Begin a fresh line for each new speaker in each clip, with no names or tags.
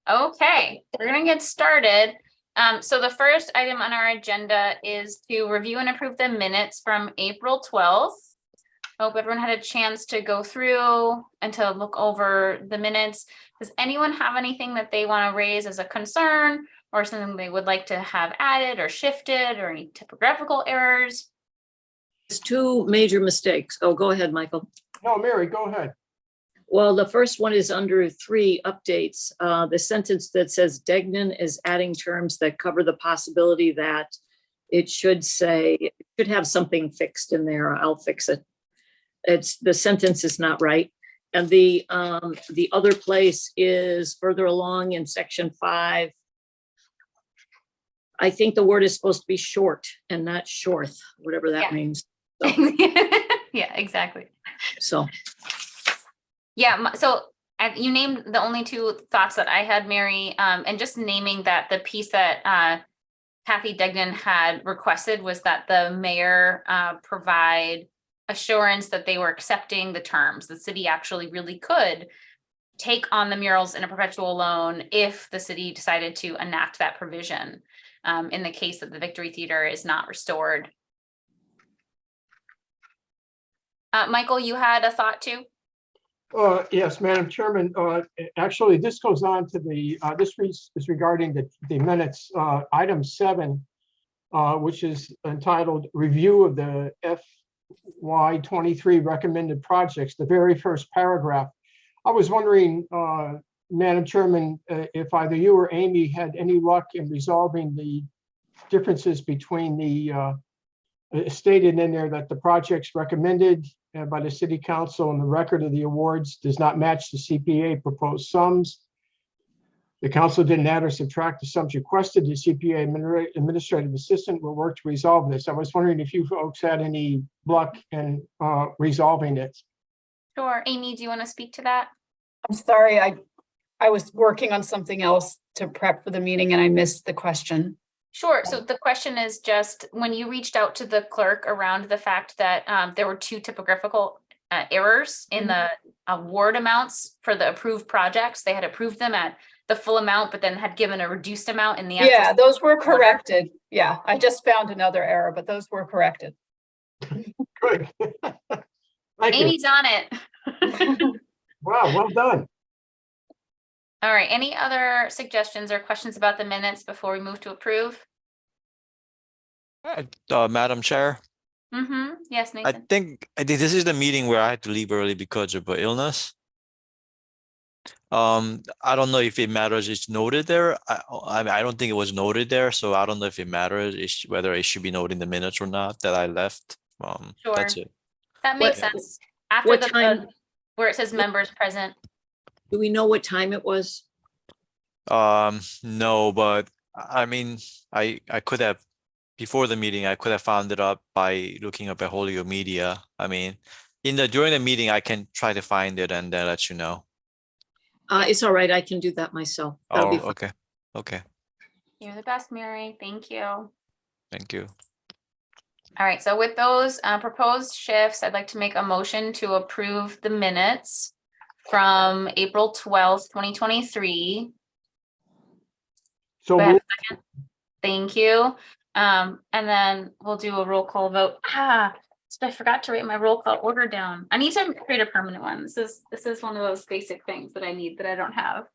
Okay, we're gonna get started. So the first item on our agenda is to review and approve the minutes from April 12th. Hope everyone had a chance to go through and to look over the minutes. Does anyone have anything that they want to raise as a concern or something they would like to have added or shifted or any typographical errors?
There's two major mistakes. Oh, go ahead, Michael.
No, Mary, go ahead.
Well, the first one is under 3 updates. The sentence that says Degnan is adding terms that cover the possibility that it should say, it should have something fixed in there. I'll fix it. The sentence is not right. And the other place is further along in section 5. I think the word is supposed to be short and not short, whatever that means. So,
yeah, exactly.
So.
Yeah, so you named the only 2 thoughts that I had, Mary, and just naming that the piece that Kathy Degnan had requested was that the mayor provide assurance that they were accepting the terms. The city actually really could take on the murals in a perpetual loan if the city decided to enact that provision in the case that the Victory Theater is not restored. Michael, you had a thought too?
Yes, Madam Chairman. Actually, this goes on to the, this is regarding the minutes, item 7, which is entitled Review of the FY23 Recommended Projects, the very first paragraph. I was wondering, Madam Chairman, if either you or Amy had any luck in resolving the differences between the stated in there that the projects recommended by the City Council and the record of the awards does not match the CPA proposed sums. The council didn't add or subtract the sums requested. The CPA Administrative Assistant will work to resolve this. I was wondering if you folks had any luck in resolving it.
Sure. Amy, do you want to speak to that?
I'm sorry, I was working on something else to prep for the meeting and I missed the question.
Sure. So the question is just when you reached out to the clerk around the fact that there were 2 typographical errors in the award amounts for the approved projects. They had approved them at the full amount, but then had given a reduced amount in the
Yeah, those were corrected. Yeah, I just found another error, but those were corrected.
Good. Thank
Amy's
you.
on it.
Wow, well done.
All right. Any other suggestions or questions about the minutes before we move to approve?
Madam Chair,
Yes,
I
Nathan.
think this is the meeting where I had to leave early because of illness. I don't know if it matters. It's noted there. I don't think it was noted there, so I don't know if it matters whether it should be noted in the minutes or not that I left.
Sure.
That's it.
That makes sense. After
What
the
time?
where it says members present.
Do we know what time it was?
No, but I mean, I could have before the meeting. I could have found it up by looking up at Holyoke Media. I mean, during the meeting, I can try to find it and then let you know.
It's all right. I can do that myself. That'll be fine.
Okay. Okay.
You're the best, Mary. Thank you.
Thank you.
All right. So with those proposed shifts, I'd like to make a motion to approve the minutes from April 12th, 2023.
So
Do I have a second? Thank you. And then we'll do a roll call vote. So I forgot to write my roll call order down. I need to create a permanent one. This is one of those basic things that I need that I don't have.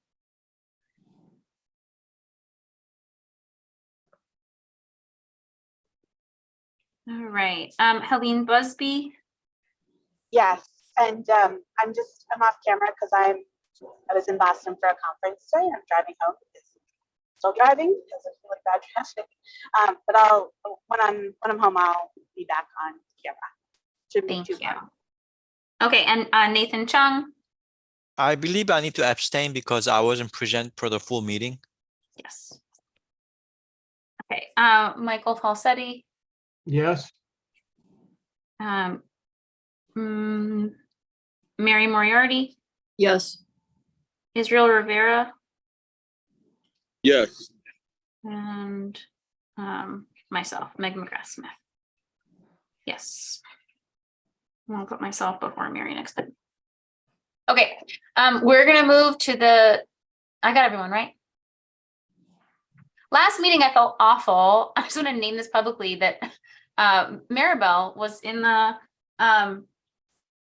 All right. Helene Busby.
Yes, and I'm off camera because I was in Boston for a conference today. I'm driving home. Still driving because of really bad traffic. But when I'm home, I'll be back on camera.
Thank you. Okay, and Nathan Chung.
I believe I need to abstain because I wasn't present for the full meeting.
Yes. Okay, Michael Falsetti.
yes.
Mary Moriarty.
Yes.
Israel Rivera.
Yes.
And myself, Meg McGrath Smith. Yes. I'll put myself before Mary next time. Okay, we're gonna move to I got everyone, right? Last meeting, I felt awful. I just want to name this publicly that Maribel was in the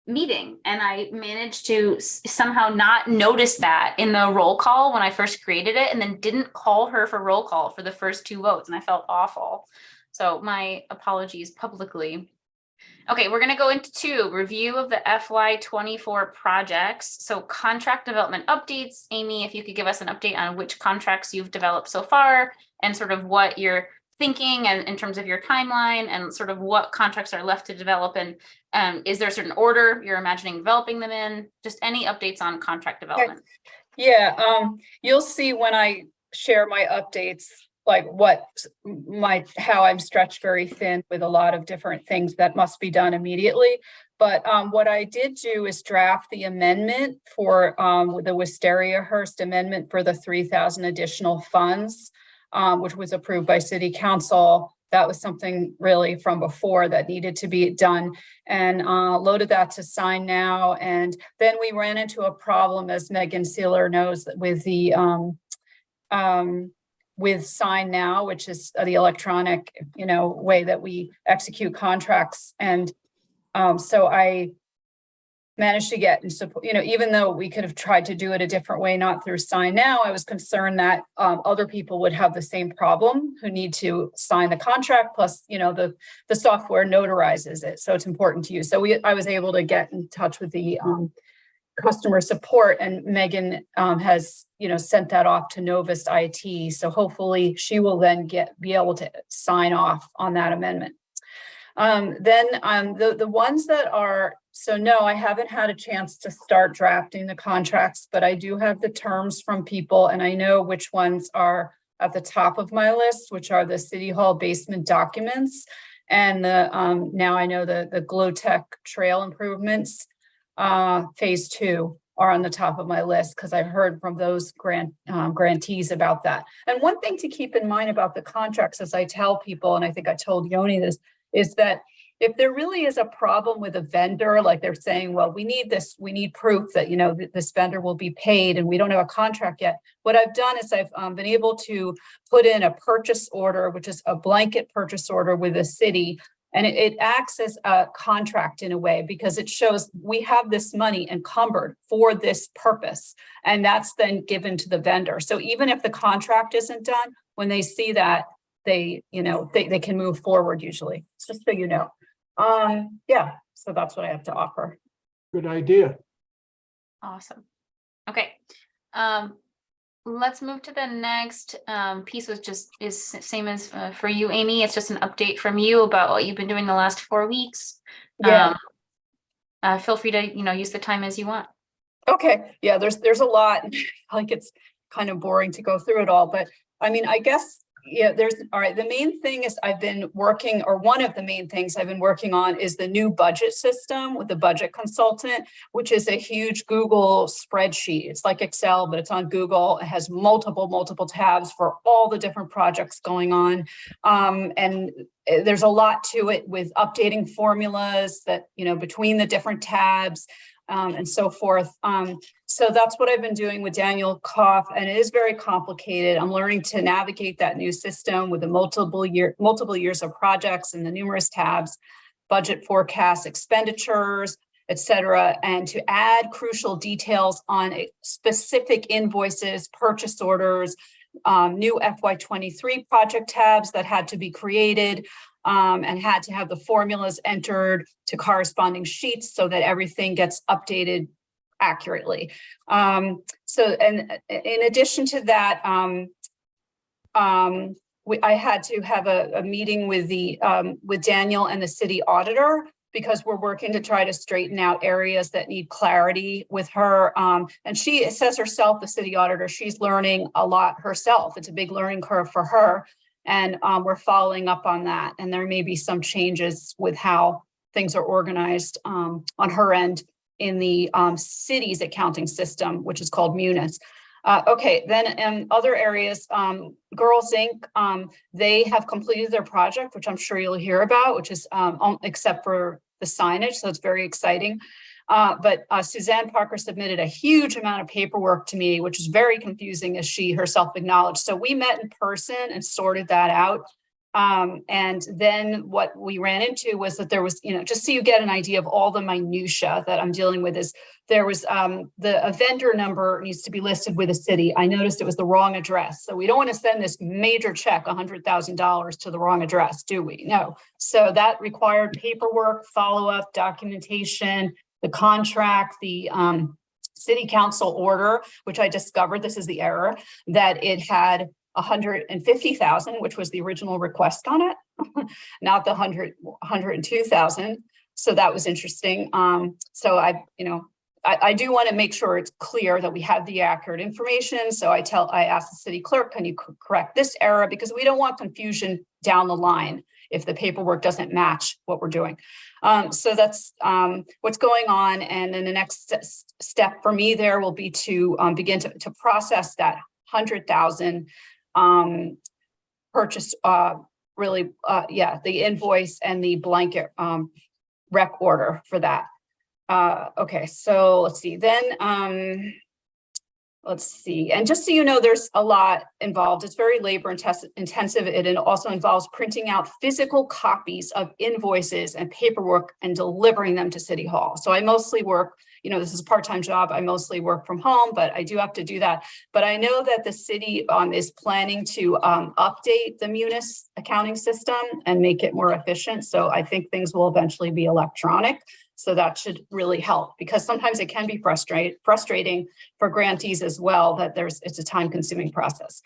meeting, and I managed to somehow not notice that in the roll call when I first created it, and then didn't call her for roll call for the first 2 votes, and I felt awful. So my apologies publicly. Okay, we're going to go into 2, review of the FY24 projects. So contract development updates. Amy, if you could give us an update on which contracts you've developed so far and sort of what you're thinking and in terms of your timeline and sort of what contracts are left to develop, and is there a certain order you're imagining developing them in? Just any updates on contract development.
Yeah, you'll see when I share my updates, like how I'm stretched very thin with a lot of different things that must be done immediately. But what I did do is draft the amendment for the Wistariahurst amendment for the 3,000 additional funds, which was approved by City Council. That was something really from before that needed to be done, and loaded that to Sign Now. And then we ran into a problem, as Megan Sealer knows, with the with Sign Now, which is the electronic, way that we execute contracts. And so I managed to get, even though we could have tried to do it a different way, not through Sign Now, I was concerned that other people would have the same problem who need to sign the contract, plus, the software notarizes it. So it's important to use. So I was able to get in touch with the customer support, and Megan has, sent that off to Novus IT. So hopefully she will then be able to sign off on that amendment. Then the ones that are, so no, I haven't had a chance to start drafting the contracts, but I do have the terms from people, and I know which ones are at the top of my list, which are the City Hall basement documents, and the now I know the Gloutak trail improvements, phase 2 are on the top of my list, because I've heard from those grantees about that. And one thing to keep in mind about the contracts, as I tell people, and I think I told Yoni this, is that if there really is a problem with a vendor, like they're saying, well, we need proof that, this vendor will be paid, and we don't have a contract yet. What I've done is I've been able to put in a purchase order, which is a blanket purchase order with the city. And it acts as a contract in a way, because it shows we have this money encumbered for this purpose, and that's then given to the vendor. So even if the contract isn't done, when they see that, they can move forward usually. Just so you know. Yeah, so that's what I have to offer.
Good idea.
Awesome. Okay. Let's move to the next piece, which is same as for you, Amy. It's just an update from you about what you've been doing the last 4 weeks.
Yeah.
Feel free to, use the time as you want.
Okay. Yeah, there's a lot. Like, it's kind of boring to go through it all, but I mean, I guess, yeah, all right. The main thing is one of the main things I've been working on is the new budget system with the budget consultant, which is a huge Google spreadsheet. It's like Excel, but it's on Google. It has multiple tabs for all the different projects going on. And there's a lot to it with updating formulas that, between the different tabs, and so forth. So that's what I've been doing with Daniel Koff, and it is very complicated. I'm learning to navigate that new system with the multiple years of projects and the numerous tabs, budget forecasts, expenditures, etc., and to add crucial details on specific invoices, purchase orders, new FY23 project tabs that had to be created, and had to have the formulas entered to corresponding sheets so that everything gets updated accurately. So, and in addition to that, I had to have a meeting with with Daniel and the city auditor, because we're working to try to straighten out areas that need clarity with her. And she says herself, the city auditor, she's learning a lot herself. It's a big learning curve for her. And we're following up on that. And there may be some changes with how things are organized on her end in the city's accounting system, which is called Munis. Okay, then in other areas, Girls Inc., they have completed their project, which I'm sure you'll hear about, which is except for the signage, so it's very exciting. But Suzanne Parker submitted a huge amount of paperwork to me, which is very confusing, as she herself acknowledged. So we met in person and sorted that out. And then what we ran into was that there was, just so you get an idea of all the minutia that I'm dealing with, is there was a vendor number needs to be listed with a city. I noticed it was the wrong address. So we don't want to send this major check, $100,000 to the wrong address, do we? No. So that required paperwork, follow-up, documentation, the contract, the city council order, which I discovered, this is the error, that it had 150,000, which was the original request on it, not the 102,000. So that was interesting. So I do want to make sure it's clear that we have the accurate information. So I asked the city clerk, can you correct this error? Because we don't want confusion down the line if the paperwork doesn't match what we're doing. So that's what's going on. And then the next step for me there will be to begin to process that 100,000 purchase, the invoice and the blanket rec order for that. Okay, so let's see, then let's see. And just so you know, there's a lot involved. It's very labor intensive. It also involves printing out physical copies of invoices and paperwork and delivering them to City Hall. So I mostly work, this is a part-time job. I mostly work from home, but I do have to do that. But I know that the city is planning to update the Munis accounting system and make it more efficient. So I think things will eventually be electronic. So that should really help, because sometimes it can be frustrating for grantees as well, that it's a time-consuming process.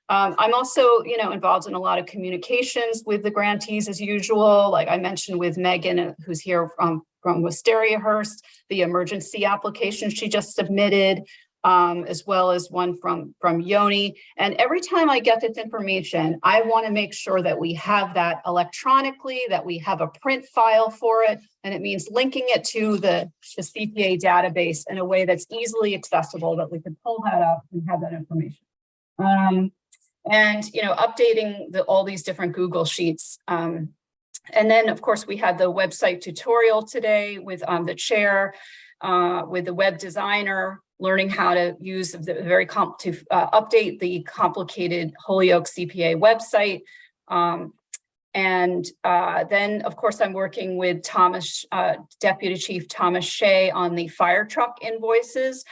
I'm also, involved in a lot of communications with the grantees as usual. Like I mentioned with Megan, who's here from Wistariahurst, the emergency application she just submitted, as well as one from Yoni. And every time I get this information, I want to make sure that we have that electronically, that we have a print file for it. And it means linking it to the CPA database in a way that's easily accessible, that we can pull that up and have that information. And updating all these different Google Sheets. And then, of course, we had the website tutorial today with the chair, with the web designer, learning how to use the update the complicated Holyoke CPA website. Then, of course, I'm working with Deputy Chief Thomas Shea on the fire truck invoices.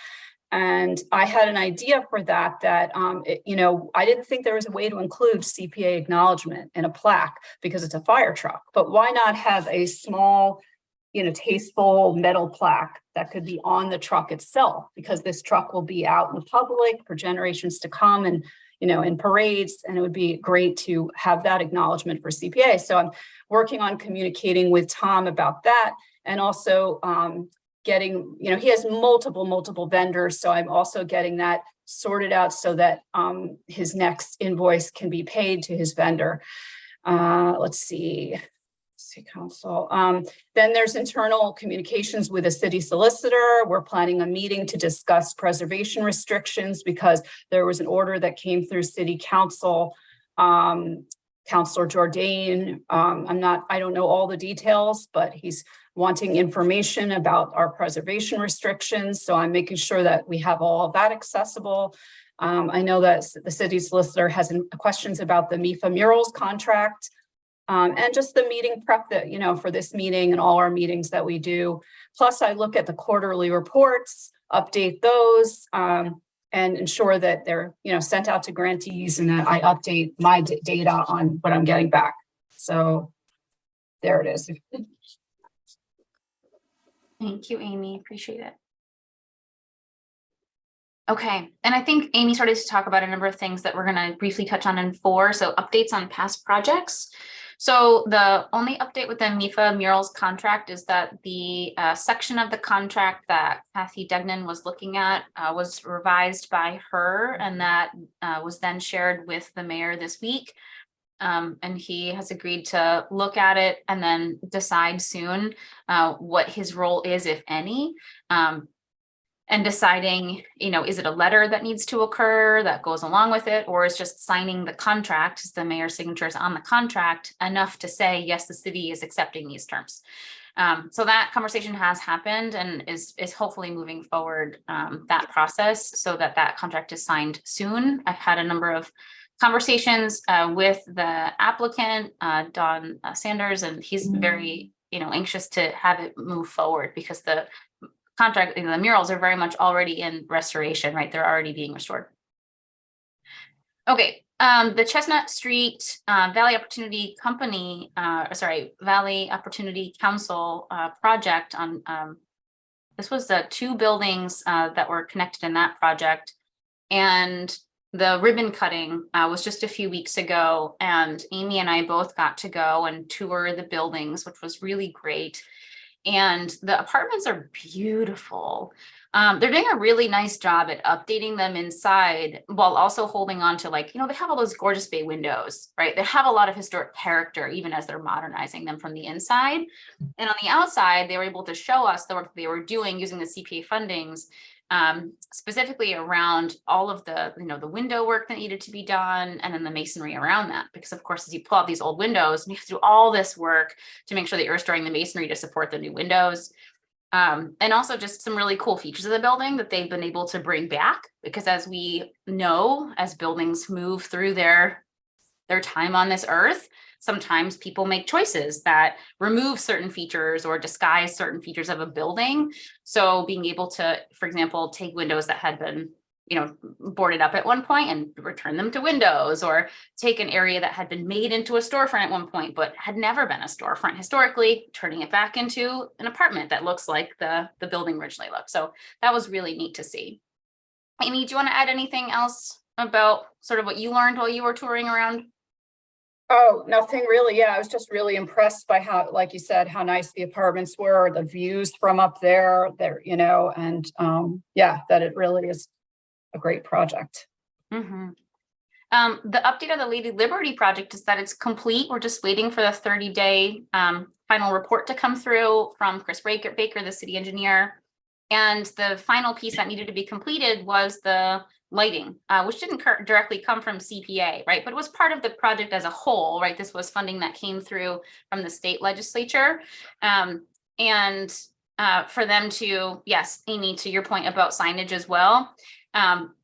And I had an idea for that, I didn't think there was a way to include CPA acknowledgement in a plaque because it's a fire truck. But why not have a small, tasteful metal plaque that could be on the truck itself? Because this truck will be out in the public for generations to come, and in parades, and it would be great to have that acknowledgement for CPA. So I'm working on communicating with Tom about that, and also getting, he has multiple vendors. So I'm also getting that sorted out so that his next invoice can be paid to his vendor. Let's see. City Council. Then there's internal communications with a city solicitor. We're planning a meeting to discuss preservation restrictions because there was an order that came through City Council. Councilor Jourdain, I don't know all the details, but he's wanting information about our preservation restrictions. So I'm making sure that we have all of that accessible. I know that the city solicitor has questions about the MIFA Murals contract. And just the meeting prep that, for this meeting and all our meetings that we do. Plus, I look at the quarterly reports, update those, and ensure that they're, sent out to grantees, and that I update my data on what I'm getting back. So there it is.
Thank you, Amy. Appreciate it. Okay, and I think Amy started to talk about a number of things that we're going to briefly touch on in 4. So updates on past projects. So the only update with the MIFA Murals contract is that the section of the contract that Kathy Degnan was looking at was revised by her, and that was then shared with the mayor this week. And he has agreed to look at it and then decide soon what his role is, if any. And deciding, is it a letter that needs to occur that goes along with it, or is just signing the contract, the mayor's signatures on the contract enough to say, yes, the city is accepting these terms. So that conversation has happened and is hopefully moving forward that process so that that contract is signed soon. I've had a number of conversations with the applicant, Don Sanders, and he's very, anxious to have it move forward because the contract, the murals are very much already in restoration, right? They're already being restored. Okay, the Chestnut Street Valley Opportunity Company, Valley Opportunity Council project on, this was the 2 buildings that were connected in that project. And the ribbon cutting was just a few weeks ago, and Amy and I both got to go and tour the buildings, which was really great. And the apartments are beautiful. They're doing a really nice job at updating them inside while also holding on to, like, they have all those gorgeous bay windows, right? They have a lot of historic character, even as they're modernizing them from the inside. And on the outside, they were able to show us the work that they were doing using the CPA fundings, specifically around all of the, the window work that needed to be done, and then the masonry around that. Because of course, as you pull out these old windows, you have to do all this work to make sure that you're restoring the masonry to support the new windows. And also just some really cool features of the building that they've been able to bring back, because as we know, as buildings move through their time on this earth, sometimes people make choices that remove certain features or disguise certain features of a building. So being able to, for example, take windows that had been, boarded up at one point and return them to windows, or take an area that had been made into a storefront at one point, but had never been a storefront historically, turning it back into an apartment that looks like the building originally looked. So that was really neat to see. Amy, do you want to add anything else about sort of what you learned while you were touring around?
Oh, nothing really. Yeah, I was just really impressed by how, like you said, how nice the apartments were, the views from up there, and yeah, that it really is a great project.
Mm-hmm. The update on the Lady Liberty project is that it's complete. We're just waiting for the 30-day final report to come through from Chris Baker, the city engineer. And the final piece that needed to be completed was the lighting, which didn't directly come from CPA, right? But it was part of the project as a whole, right? This was funding that came through from the state legislature. And for them to, yes, Amy, to your point about signage as well,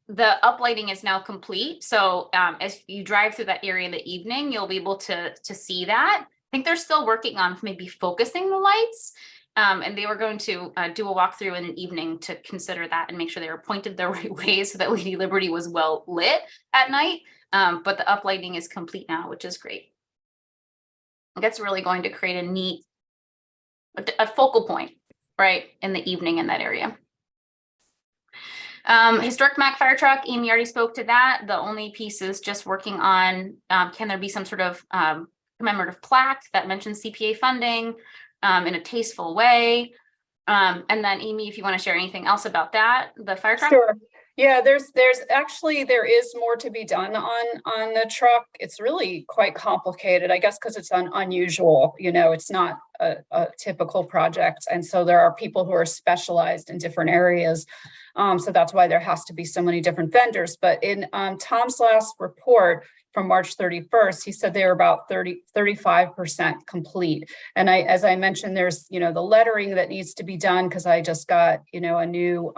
the uplighting is now complete. So as you drive through that area in the evening, you'll be able to see that. I think they're still working on maybe focusing the lights. And they were going to do a walkthrough in an evening to consider that and make sure they were pointed the right way so that Lady Liberty was well lit at night. But the uplighting is complete now, which is great. That's really going to create a focal point, right, in the evening in that area. Historic Mack fire truck, Amy already spoke to that. The only piece is just working on, can there be some sort of commemorative plaque that mentions CPA funding in a tasteful way? And then Amy, if you want to share anything else about that, the fire truck.
Sure. Yeah, there is more to be done on the truck. It's really quite complicated, I guess, because it's unusual. It's not a typical project. And so there are people who are specialized in different areas. So that's why there has to be so many different vendors. But in Tom's last report from March 31st, he said they were about 35% complete. And as I mentioned, there's, the lettering that needs to be done, because I just got, a new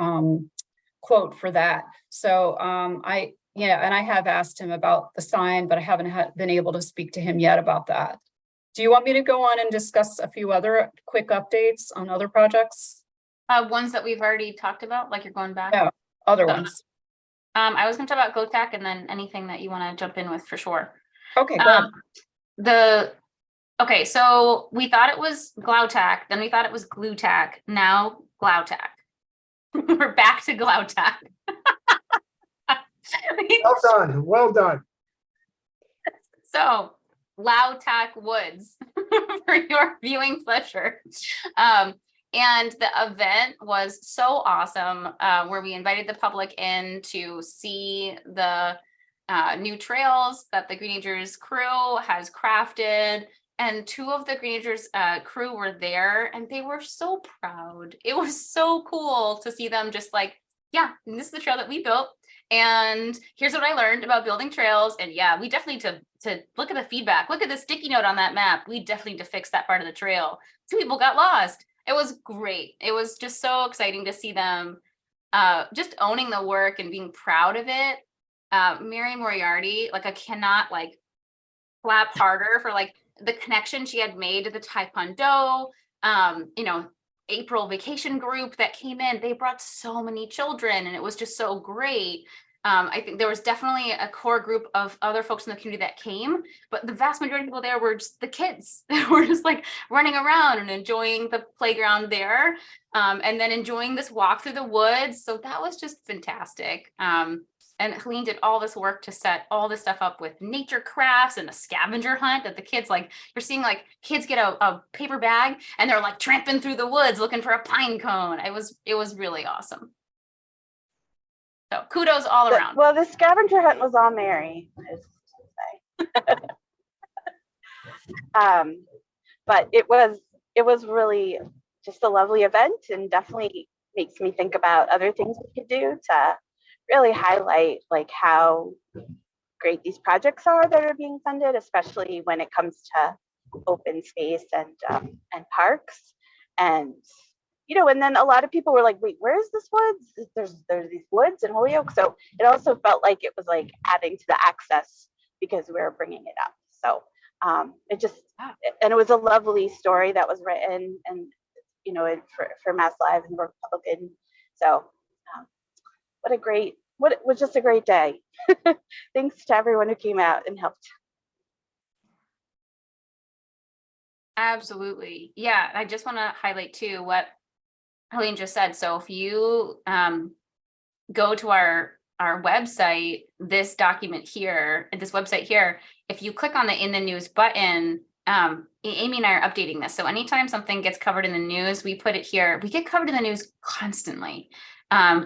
quote for that. So and I have asked him about the sign, but I haven't been able to speak to him yet about that. Do you want me to go on and discuss a few other quick updates on other projects?
Ones that we've already talked about, like you're going back?
Yeah, other ones.
I was going to talk about Gloutak, and then anything that you want to jump in with for sure.
Okay, go ahead.
Okay, so we thought it was Gloutak, then we thought it was Gloutak, now Gloutak. We're back to Gloutak.
Well done, well done.
So, Gloutak Woods for your viewing pleasure. And the event was so awesome, where we invited the public in to see the new trails that the Greenagers crew has crafted. And 2 of the Greenagers crew were there, and they were so proud. It was so cool to see them just like, yeah, this is the trail that we built. And here's what I learned about building trails. And yeah, we definitely to look at the feedback, look at the sticky note on that map. We definitely need to fix that part of the trail. 2 people got lost. It was great. It was just so exciting to see them just owning the work and being proud of it. Mary Moriarty, like I cannot like clap harder for like the connection she had made to the Taekwondo, you know, April vacation group that came in. They brought so many children and it was just so great. I think there was definitely a core group of other folks in the community that came, but the vast majority of people there were just the kids. They were just like running around and enjoying the playground there, and then enjoying this walk through the woods. So that was just fantastic. And Helene did all this work to set all this stuff up with nature crafts and a scavenger hunt that the kids, like, you're seeing like kids get a paper bag and they're like tramping through the woods looking for a pine cone. It was really awesome. So kudos all around.
Well, the scavenger hunt was all Mary, I was to say. But it was really just a lovely event, and definitely makes me think about other things we could do to really highlight like how great these projects are that are being funded, especially when it comes to open space and parks. And you know, and then a lot of people were like, wait, where is this woods? There's these woods in Holyoke. So it also felt like it was like adding to the access because we were bringing it up. So it just, and it was a lovely story that was written, and you know, for Mass Live and Republican. So it was just a great day. Thanks to everyone who came out and helped.
Absolutely. Yeah. I just want to highlight too what Helene just said. So if you go to our website, this document here, this website here, if you click on the in the news button, Amy and I are updating this. So anytime something gets covered in the news, we put it here. We get covered in the news constantly.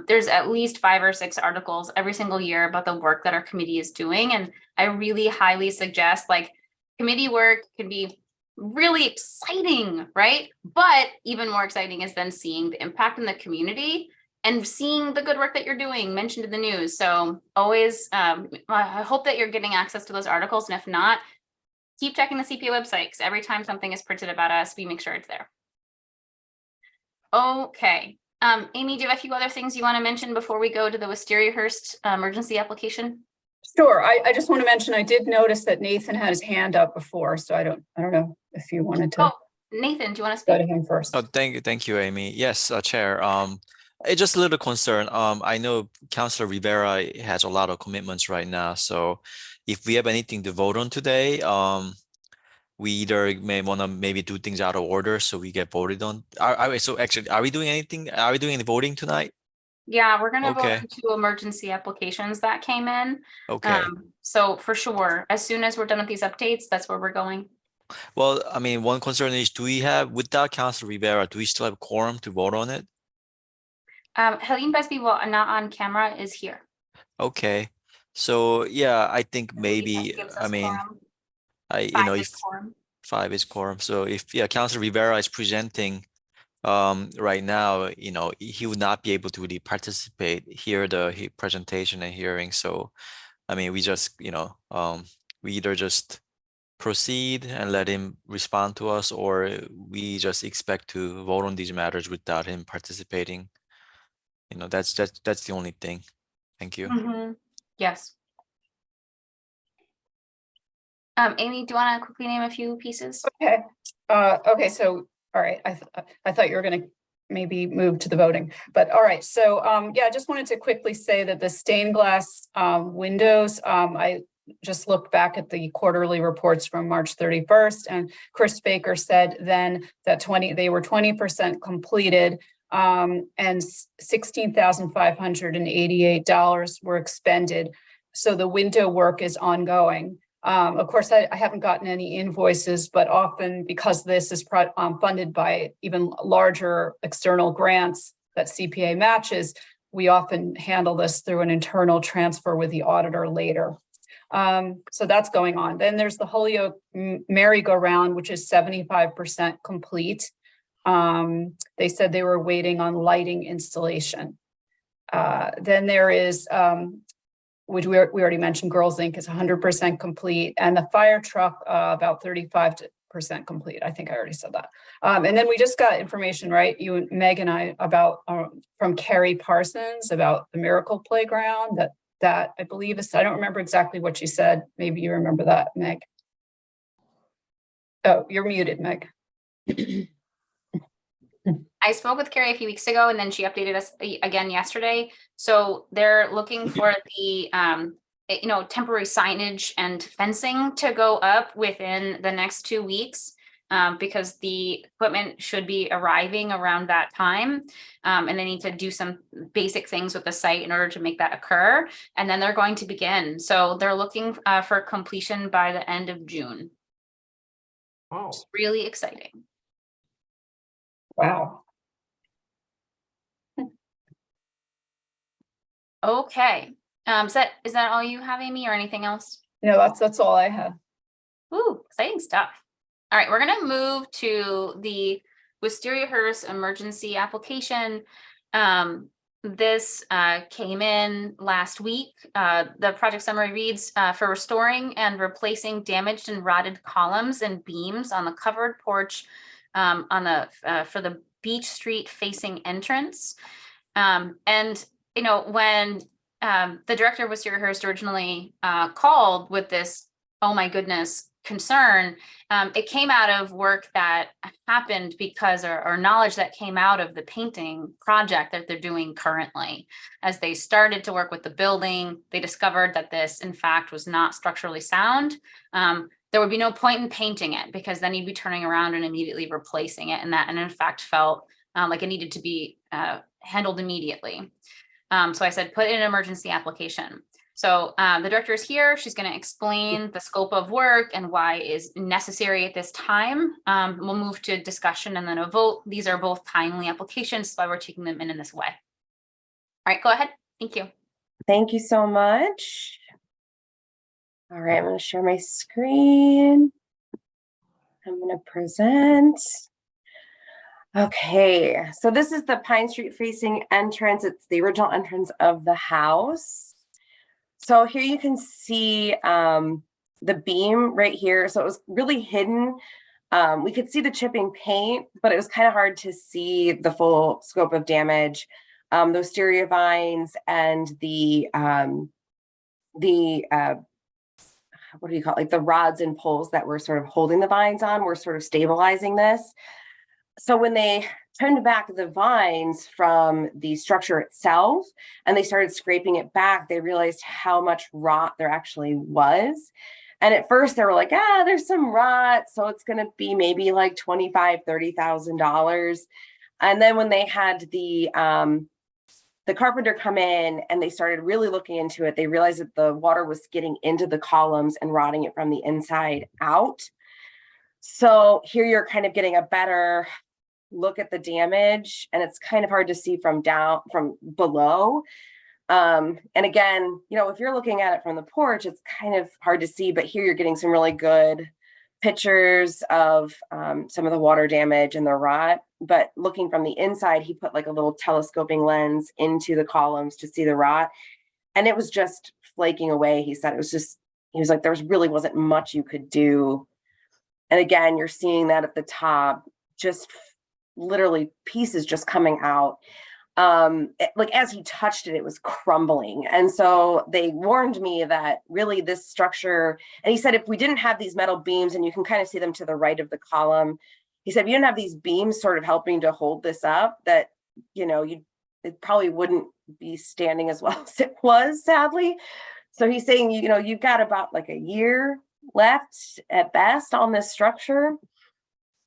There's at least 5 or 6 articles every single year about the work that our committee is doing. And I really highly suggest, like, committee work can be really exciting, right? But even more exciting is then seeing the impact in the community and seeing the good work that you're doing mentioned in the news. So always, I hope that you're getting access to those articles. And if not, keep checking the CPA website, because every time something is printed about us, we make sure it's there. Okay. Amy, do you have a few other things you want to mention before we go to the Wistariahurst emergency application?
Sure. I just want to mention, I did notice that Nathan had his hand up before, so I don't know if you wanted to.
Oh, Nathan, do you want to
Go
speak?
to him first.
Oh, thank you, Amy. Yes, Chair. It's just a little concern. I know Councilor Rivera has a lot of commitments right now, so if we have anything to vote on today, we either may want to maybe do things out of order so we get voted on. So actually, are we doing anything? Are we doing any voting tonight?
Yeah, we're gonna vote
Okay.
on 2 emergency applications that came in.
Okay.
So for sure, as soon as we're done with these updates, that's where we're going.
Well, I mean, one concern is, do we have, without Councilor Rivera, do we still have quorum to vote on it?
Helene Busby, well, not on camera, is here.
Okay. So yeah, I think
That
maybe,
gives
I
us
mean,
quorum.
you
5
know,
is
if
quorum.
5 is quorum. So if Councilor Rivera is presenting right now, you know, he would not be able to really participate, hear the presentation and hearing. So I mean, we just, you know, we either just proceed and let him respond to us, or we just expect to vote on these matters without him participating. You know, that's the only thing. Thank you.
Mhm. Yes. Amy, do you want to quickly name a few pieces?
Okay. Okay. So, all right. I thought you were going to maybe move to the voting, but all right. So, yeah, I just wanted to quickly say that the stained glass windows, I just looked back at the quarterly reports from March 31st, and Chris Baker said then that they were 20% completed, and $16,588 were expended. So the window work is ongoing. Of course, I haven't gotten any invoices, but often because this is funded by even larger external grants that CPA matches, we often handle this through an internal transfer with the auditor later. So that's going on. Then there's the Holyoke merry-go-round, which is 75% complete. They said they were waiting on lighting installation. Then there is which we already mentioned, Girls Inc. is 100% complete, and the fire truck about 35% complete. I think I already said that. And then we just got information, right? You and Meg and I about from Carrie Parsons about the Miracle Playground. That I believe is. I don't remember exactly what she said. Maybe you remember that, Meg. Oh, you're muted, Meg.
I spoke with Carrie a few weeks ago, and then she updated us again yesterday. So they're looking for the temporary signage and fencing to go up within the next 2 weeks, because the equipment should be arriving around that time. And they need to do some basic things with the site in order to make that occur. And then they're going to begin. So they're looking for completion by the end of June.
Oh,
It's really exciting.
Wow.
Okay. Is that all you have, Amy, or anything else?
No, that's all I had.
Ooh, exciting stuff. All right, we're gonna move to the Wistariahurst emergency application. This came in last week. The project summary reads, for restoring and replacing damaged and rotted columns and beams on the covered porch for the Beach Street facing entrance. And when the director of Wistariahurst originally called with this, oh my goodness, concern, it came out of work that happened because, or knowledge that came out of the painting project that they're doing currently. As they started to work with the building, they discovered that this, in fact, was not structurally sound. There would be no point in painting it, because then you'd be turning around and immediately replacing it. And in fact felt like it needed to be handled immediately. So I said, put in an emergency application. So the director is here. She's going to explain the scope of work and why it is necessary at this time. We'll move to discussion and then a vote. These are both timely applications, so why we're taking them in this way. All right, go ahead. Thank you.
Thank you so much. All right, I'm going to share my screen. I'm going to present. Okay, so this is the Pine Street facing entrance. It's the original entrance of the house. So here you can see the beam right here. So it was really hidden. We could see the chipping paint, but it was kind of hard to see the full scope of damage. Those stereo vines and the what do you call it? Like the rods and poles that were sort of holding the vines on were sort of stabilizing this. So when they turned back the vines from the structure itself and they started scraping it back, they realized how much rot there actually was. And at first they were like, there's some rot, so it's going to be maybe like $25,000, $30,000. And then when they had the carpenter come in and they started really looking into it, they realized that the water was getting into the columns and rotting it from the inside out. So here you're kind of getting a better look at the damage, and it's kind of hard to see from below. And again, if you're looking at it from the porch, it's kind of hard to see, but here you're getting some really good pictures of some of the water damage and the rot. But looking from the inside, he put like a little telescoping lens into the columns to see the rot, and it was just flaking away. He said he was like, there really wasn't much you could do. And again, you're seeing that at the top, just literally pieces just coming out. Like as he touched it, it was crumbling. And so they warned me that really this structure, and he said, if we didn't have these metal beams, and you can kind of see them to the right of the column, he said, if you didn't have these beams sort of helping to hold this up, that, it probably wouldn't be standing as well as it was, sadly. So he's saying, you've got about like a year left at best on this structure.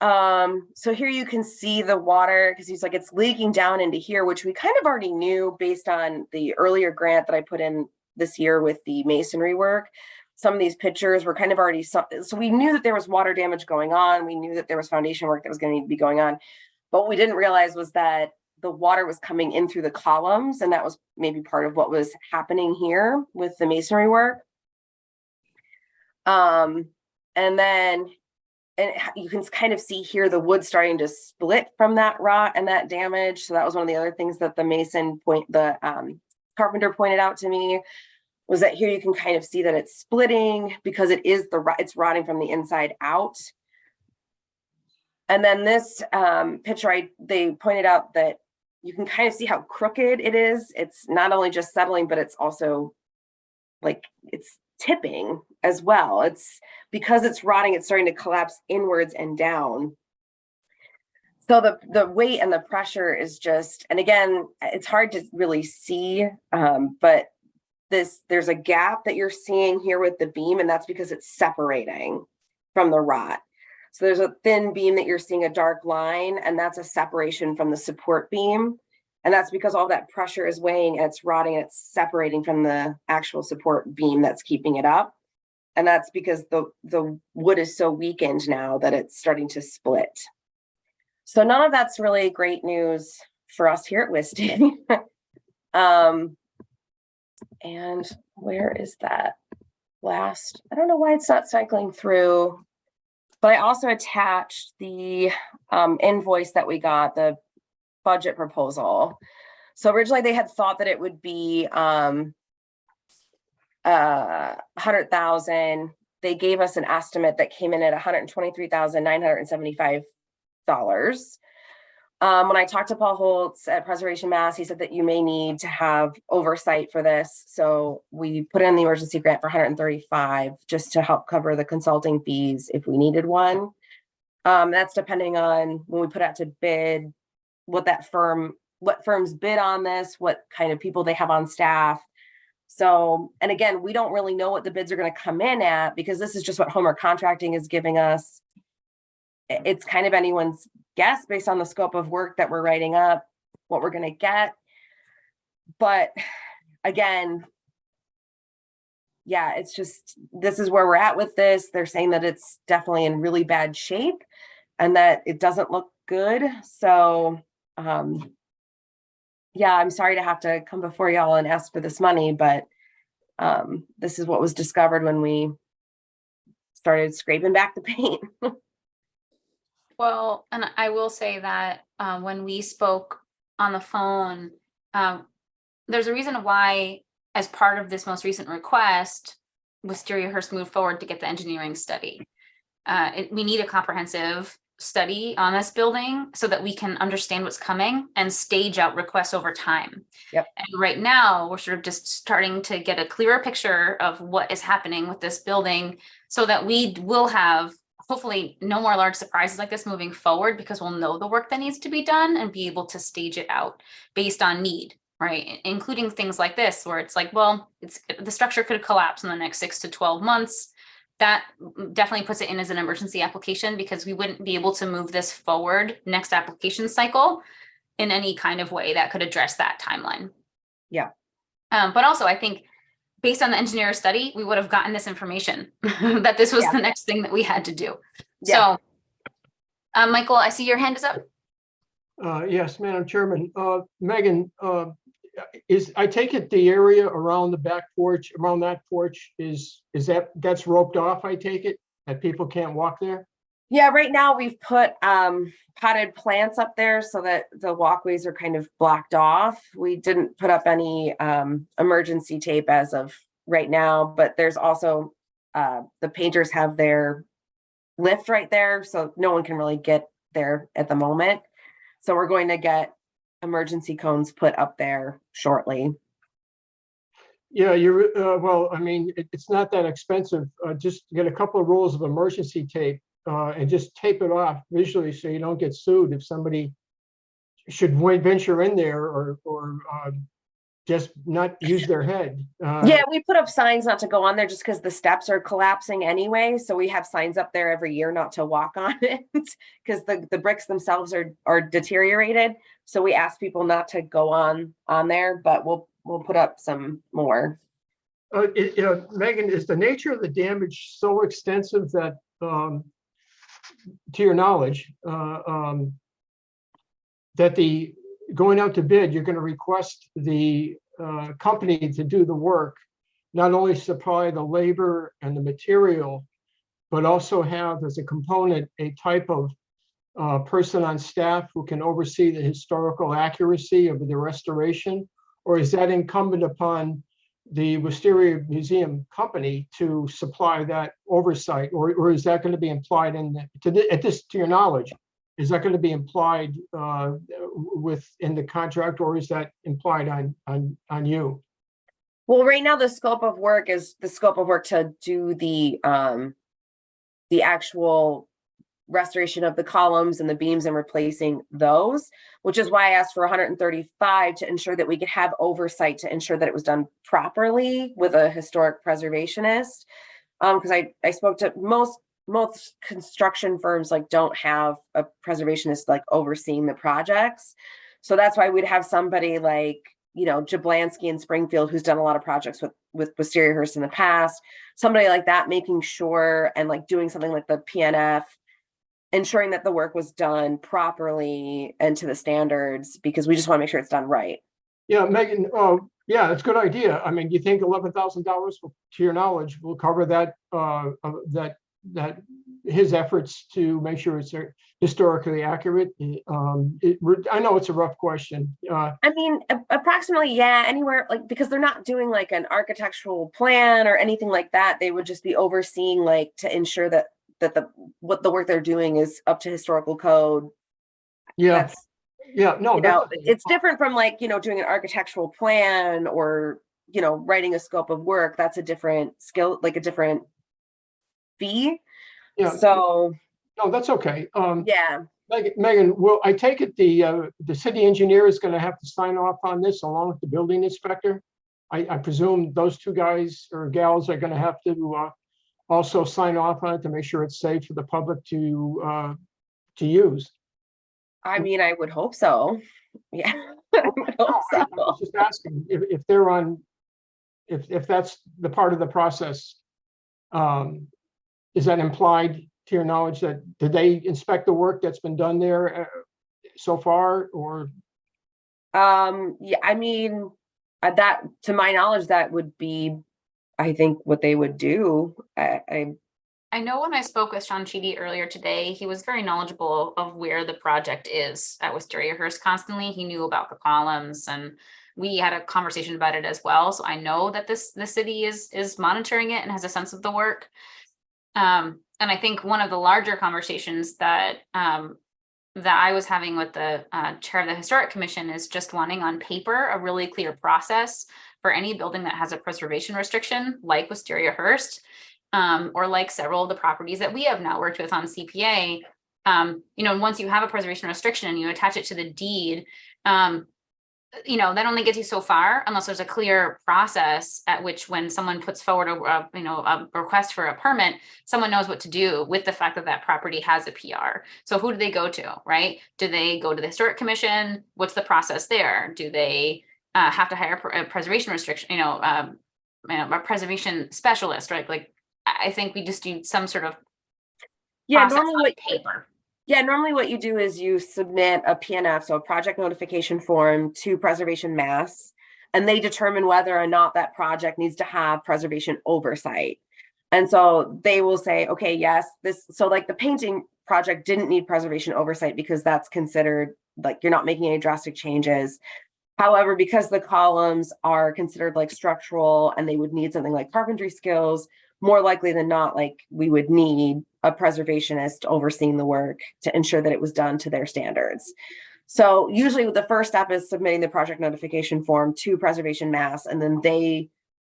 So here you can see the water, because he's like, it's leaking down into here, which we kind of already knew based on the earlier grant that I put in this year with the masonry work. Some of these pictures were kind of already, so we knew that there was water damage going on. We knew that there was foundation work that was going to need to be going on. But what we didn't realize was that the water was coming in through the columns, and that was maybe part of what was happening here with the masonry work. And then you can kind of see here the wood starting to split from that rot and that damage. So that was one of the other things that the carpenter pointed out to me, was that here you can kind of see that it's splitting because it's rotting from the inside out. And then this picture, they pointed out that you can kind of see how crooked it is. It's not only just settling, but it's also like it's tipping as well. It's because it's rotting, it's starting to collapse inwards and down. So the weight and the pressure is just, and again, it's hard to really see, but there's a gap that you're seeing here with the beam, and that's because it's separating from the rot. So there's a thin beam that you're seeing a dark line, and that's a separation from the support beam. And that's because all that pressure is weighing and it's rotting and it's separating from the actual support beam that's keeping it up. And that's because the wood is so weakened now that it's starting to split. So none of that's really great news for us here at Wisty. And where is that last? I don't know why it's not cycling through, but I also attached the invoice that we got, the budget proposal. So originally they had thought that it would be 100,000. They gave us an estimate that came in at $123,975. When I talked to Paul Holtz at Preservation Mass, he said that you may need to have oversight for this. So we put in the emergency grant for 135 just to help cover the consulting fees if we needed one. That's depending on when we put out to bid, what firms bid on this, what kind of people they have on staff. So, and again, we don't really know what the bids are going to come in at because this is just what Homeowner Contracting is giving us. It's kind of anyone's guess based on the scope of work that we're writing up, what we're going to get. But again, yeah, it's just, this is where we're at with this. They're saying that it's definitely in really bad shape and that it doesn't look good. So, yeah, I'm sorry to have to come before y'all and ask for this money, but this is what was discovered when we started scraping back the paint.
Well, and I will say that when we spoke on the phone, there's a reason why, as part of this most recent request, Wistariahurst moved forward to get the engineering study. We need a comprehensive study on this building so that we can understand what's coming and stage out requests over time.
Yep.
And right now, we're sort of just starting to get a clearer picture of what is happening with this building so that we will have hopefully no more large surprises like this moving forward, because we'll know the work that needs to be done and be able to stage it out based on need, right? Including things like this, where it's like, well, the structure could collapse in the next 6 to 12 months. That definitely puts it in as an emergency application because we wouldn't be able to move this forward next application cycle in any kind of way that could address that timeline.
Yeah.
But also, I think based on the engineer study, we would have gotten this information that this was the next thing that we had to do. Yeah. So, Michael, I see your hand is up.
Yes, Madam Chairman. Megan, I take it the area around the back porch, around that porch that's roped off, I take it, that people can't walk there?
Yeah, right now we've put potted plants up there so that the walkways are kind of blocked off. We didn't put up any emergency tape as of right now, but there's also the painters have their lift right there, so no one can really get there at the moment. So we're going to get emergency cones put up there shortly.
Yeah, well, I mean, it's not that expensive. Just get a couple of rolls of emergency tape and just tape it off visually so you don't get sued if somebody should venture in there or just not use their head.
Yeah, we put up signs not to go on there just because the steps are collapsing anyway. So we have signs up there every year not to walk on it because the bricks themselves are deteriorated. So we ask people not to go on there, but we'll put up some more.
Megan, is the nature of the damage so extensive that, to your knowledge, that the going out to bid, you're going to request the company to do the work, not only supply the labor and the material, but also have as a component a type of person on staff who can oversee the historical accuracy of the restoration? Or is that incumbent upon the Wisteria Museum Company to supply that oversight, or is that going to be implied in to your knowledge, is that going to be implied in the contract, or is that implied on you?
Well, right now, the scope of work is the scope of work to do the actual restoration of the columns and the beams and replacing those, which is why I asked for 135 to ensure that we could have oversight to ensure that it was done properly with a historic preservationist. Because I spoke to most construction firms like don't have a preservationist like overseeing the projects. So that's why we'd have somebody like, you know, Jablansky in Springfield, who's done a lot of projects with Wistariahurst in the past, somebody like that, making sure and like doing something like the PNF, ensuring that the work was done properly and to the standards, because we just want to make sure it's done right.
Yeah, Megan, yeah, it's a good idea. I mean, do you think $11,000, to your knowledge, will cover that, that his efforts to make sure it's historically accurate? I know it's a rough question.
I mean, approximately, yeah, anywhere, like, because they're not doing like an architectural plan or anything like that. They would just be overseeing, like, to ensure that what the work they're doing is up to historical code.
Yeah.
That's,
yeah, no,
you know, it's different from like, you know, doing an architectural plan or, you know, writing a scope of work. That's a different skill, like a different fee.
Yeah.
So
no, that's okay.
yeah.
Megan, well, I take it the city engineer is going to have to sign off on this along with the building inspector. I presume those two guys or gals are going to have to also sign off on it to make sure it's safe for the public to use.
I mean, I would hope so. Yeah. I would hope so.
I was just asking if they're on, if that's the part of the process. Is that implied to your knowledge that did they inspect the work that's been done there so far, or?
Yeah, I mean, that to my knowledge, that would be, I think, what they would do.
I know when I spoke with Sean Sheedy earlier today, he was very knowledgeable of where the project is at Wistariahurst constantly. He knew about the columns, and we had a conversation about it as well. So I know that the city is monitoring it and has a sense of the work. And I think one of the larger conversations that I was having with the chair of the Historic Commission is just wanting on paper a really clear process for any building that has a preservation restriction, like Wistariahurst, or like several of the properties that we have now worked with on CPA. You know, once you have a preservation restriction and you attach it to the deed, you know, that only gets you so far unless there's a clear process at which when someone puts forward a request for a permit, someone knows what to do with the fact that that property has a PR. So who do they go to, right? Do they go to the Historic Commission? What's the process there? Do they have to hire a preservation restriction, a preservation specialist, right? Like, I think we just do some sort of process on paper.
Yeah, normally what you do is you submit a PNF, so a project notification form, to Preservation Mass, and they determine whether or not that project needs to have preservation oversight. And so they will say, okay, yes, so like the painting project didn't need preservation oversight because that's considered like you're not making any drastic changes. However, because the columns are considered like structural and they would need something like carpentry skills, more likely than not, like we would need a preservationist overseeing the work to ensure that it was done to their standards. So usually the first step is submitting the project notification form to Preservation Mass, and then they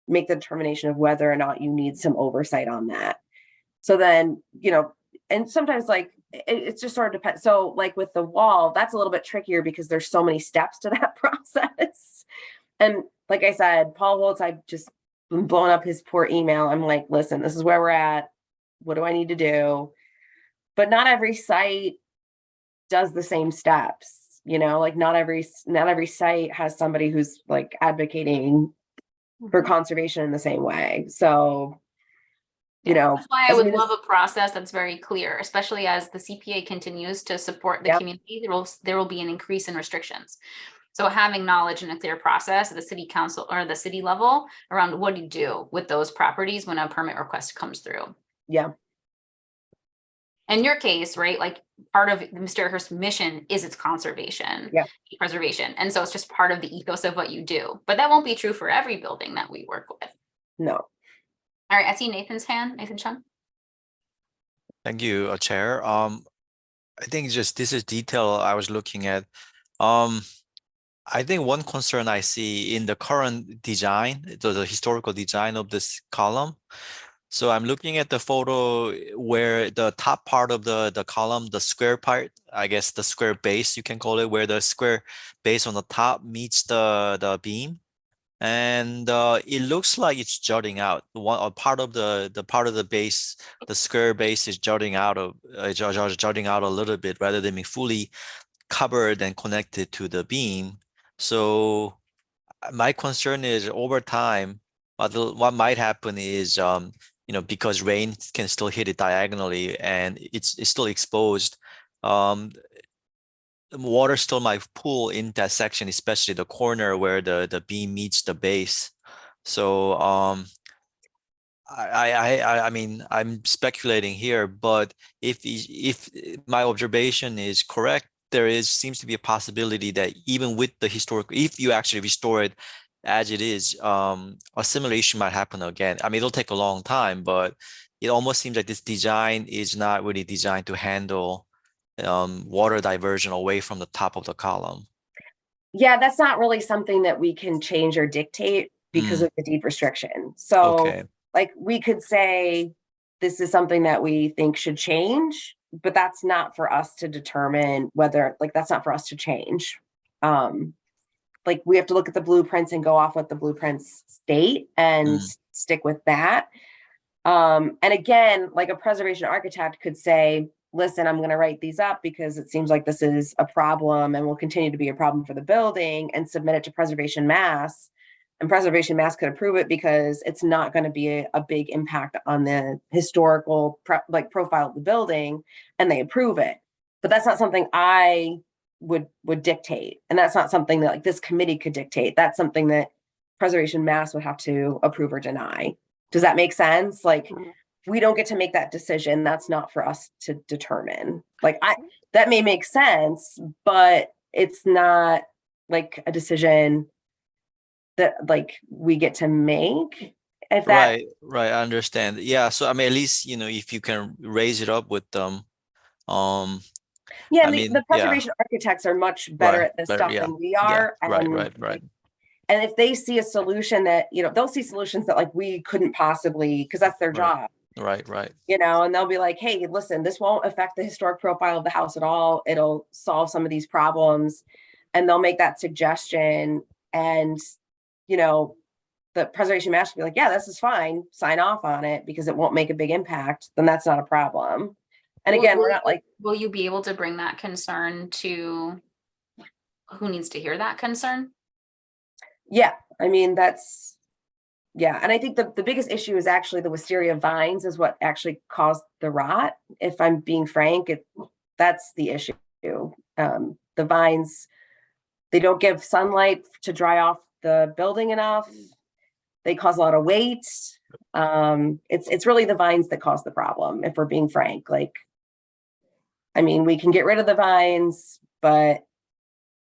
make the determination of whether or not you need some oversight on that. So then, you know, and sometimes like it's just sort of depends. So like with the wall, that's a little bit trickier because there's so many steps to that process. And like I said, Paul Holtz, I've just been blowing up his poor email. I'm like, listen, this is where we're at. What do I need to do? But not every site does the same steps, you know, like not every site has somebody who's like advocating for conservation in the same way. So, you know,
that's why I would love a process that's very clear, especially as the CPA continues to support the community. There will be an increase in restrictions. So having knowledge and a clear process at the city council or the city level around what do you do with those properties when a permit request comes through.
Yeah.
in your case, right, like part of the Wistariahurst mission is its conservation,
Yeah.
preservation. And so it's just part of the ethos of what you do. But that won't be true for every building that we work with.
No.
All right, I see Nathan's hand, Nathan Chung.
Thank you, Chair. I think just this is detail I was looking at. I think one concern I see in the current design, the historical design of this column. So I'm looking at the photo where the top part of the column, the square part, I guess the square base, you can call it, where the square base on the top meets the beam. And it looks like it's jutting out. A part of the part of the base, the square base is jutting out a little bit rather than being fully covered and connected to the beam. So my concern is over time, what might happen is, because rain can still hit it diagonally and it's still exposed, water still might pool in that section, especially the corner where the beam meets the base. So I mean, I'm speculating here, but if my observation is correct, there seems to be a possibility that even with the historical, if you actually restore it as it is, a simulation might happen again. I mean, it'll take a long time, but it almost seems like this design is not really designed to handle water diversion away from the top of the column.
Yeah, that's not really something that we can change or dictate because of the deed restriction. So
Okay.
like we could say, this is something that we think should change, but that's not for us to determine whether, like, that's not for us to change. Like we have to look at the blueprints and go off what the blueprints state and stick with that. And again, like a preservation architect could say, listen, I'm going to write these up because it seems like this is a problem and will continue to be a problem for the building, and submit it to Preservation Mass. And Preservation Mass could approve it because it's not going to be a big impact on the historical profile of the building, and they approve it. But that's not something I would dictate. And that's not something that like this committee could dictate. That's something that Preservation Mass would have to approve or deny. Does that make sense? Like, we don't get to make that decision. That's not for us to determine. Like, that may make sense, but it's not like a decision that like we get to make. If that
Right, I understand. Yeah, so I mean, at least if you can raise it up with them.
Yeah,
I
and
mean,
the preservation architects are much better at this stuff than we are.
Right.
And if they see a solution that, they'll see solutions that like we couldn't possibly, because that's their job.
Right.
And they'll be like, hey, listen, this won't affect the historic profile of the house at all. It'll solve some of these problems. And they'll make that suggestion. And, the Preservation Master will be like, yeah, this is fine. Sign off on it because it won't make a big impact. Then that's not a problem. And again, we're not like,
will you be able to bring that concern to who needs to hear that concern?
Yeah, I mean, and I think the biggest issue is actually the wisteria vines is what actually caused the rot. If I'm being frank, that's the issue. The vines, they don't give sunlight to dry off the building enough. They cause a lot of weight. It's really the vines that cause the problem, if we're being frank. Like, I mean, we can get rid of the vines, but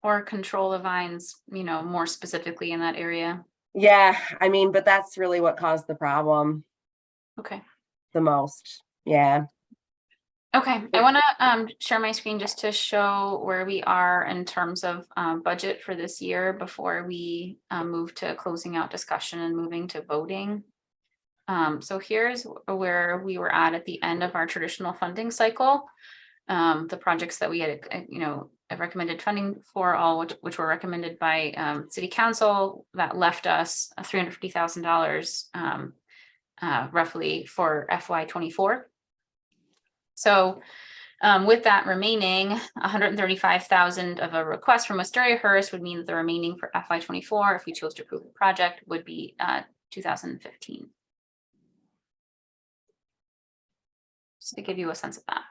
or control the vines, more specifically in that area.
Yeah, I mean, but that's really what caused the problem.
Okay.
The most. Yeah.
Okay, I want to share my screen just to show where we are in terms of budget for this year before we move to closing out discussion and moving to voting. So here's where we were at the end of our traditional funding cycle. The projects that we had, recommended funding for, all which were recommended by City Council, that left us $350,000 roughly for FY24. So with that remaining, $135,000 of a request from Wistariahurst would mean that the remaining for FY24, if we chose to approve the project, would be $2,015. Just to give you a sense of that.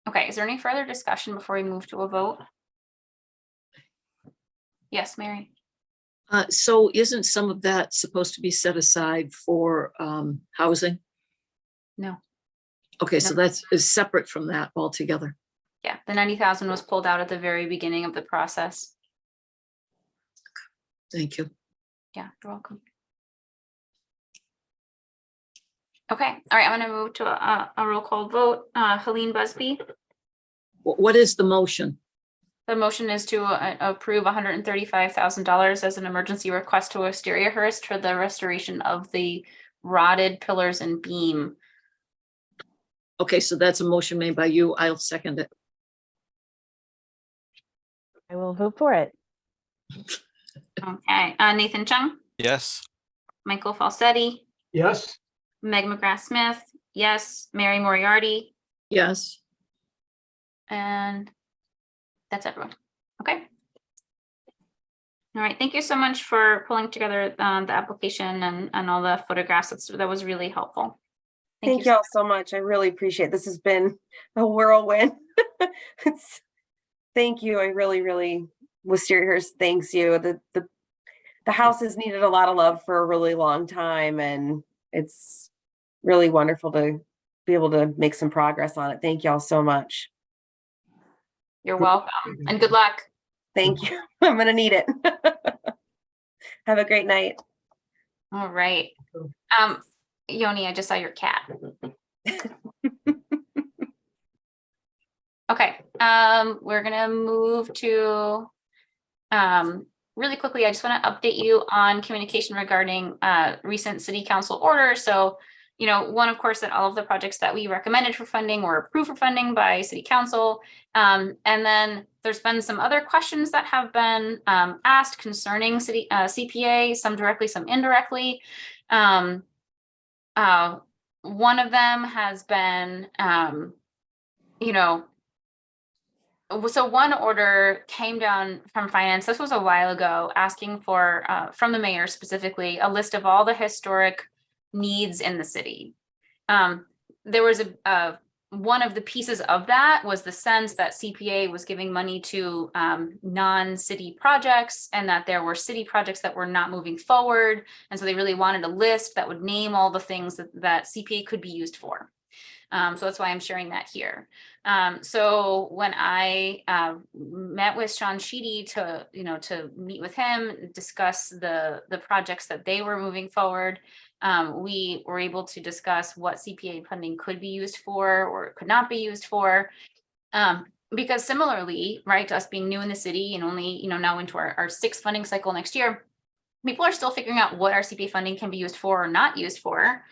Okay, is there any further discussion before we move to a vote? Yes, Mary.
So isn't some of that supposed to be set aside for housing?
No.
Okay, so that's is separate from that altogether.
Yeah, the 90,000 was pulled out at the very beginning of the process.
Thank you.
Yeah, you're welcome. Okay, all right, I'm gonna move to a roll call vote. Helene Busby,
What is the motion?
the motion is to approve $135,000 as an emergency request to Wistariahurst for the restoration of the rotted pillars and beam.
Okay, so that's a motion made by you. I'll second it.
I will vote for it.
Okay, Nathan Chung,
Yes.
Michael Falsetti,
Yes,
Meg McGrath Smith, yes, Mary Moriarty,
Yes.
and that's everyone. Okay. All right, thank you so much for pulling together the application and all the photographs. That was really helpful.
Thank
you.
y'all so much. I really appreciate it. This has been a whirlwind. Thank you. I really, Wistariahurst thanks you. The house has needed a lot of love for a really long time, and it's really wonderful to be able to make some progress on it. Thank y'all so much.
You're welcome, and good luck.
Thank you. I'm gonna need it. Have a great night.
All right. Yoni, I just saw your cat. Okay, we're gonna move to really quickly. I just want to update you on communication regarding recent city council orders. So, you know, one, of course, that all of the projects that we recommended for funding were approved for funding by city council. And then there's been some other questions that have been asked concerning city CPA, some directly, some indirectly. One of them has been, you know, so one order came down from finance. This was a while ago, asking for, from the mayor specifically, a list of all the historic needs in the city. There was one of the pieces of that was the sense that CPA was giving money to non-city projects, and that there were city projects that were not moving forward. And so they really wanted a list that would name all the things that CPA could be used for. So that's why I'm sharing that here. So when I met with Sean Sheedy to meet with him, discuss the projects that they were moving forward, we were able to discuss what CPA funding could be used for or could not be used for. Because similarly, right, to us being new in the city and only, now into our sixth funding cycle next year, people are still figuring out what our CPA funding can be used for or not used for.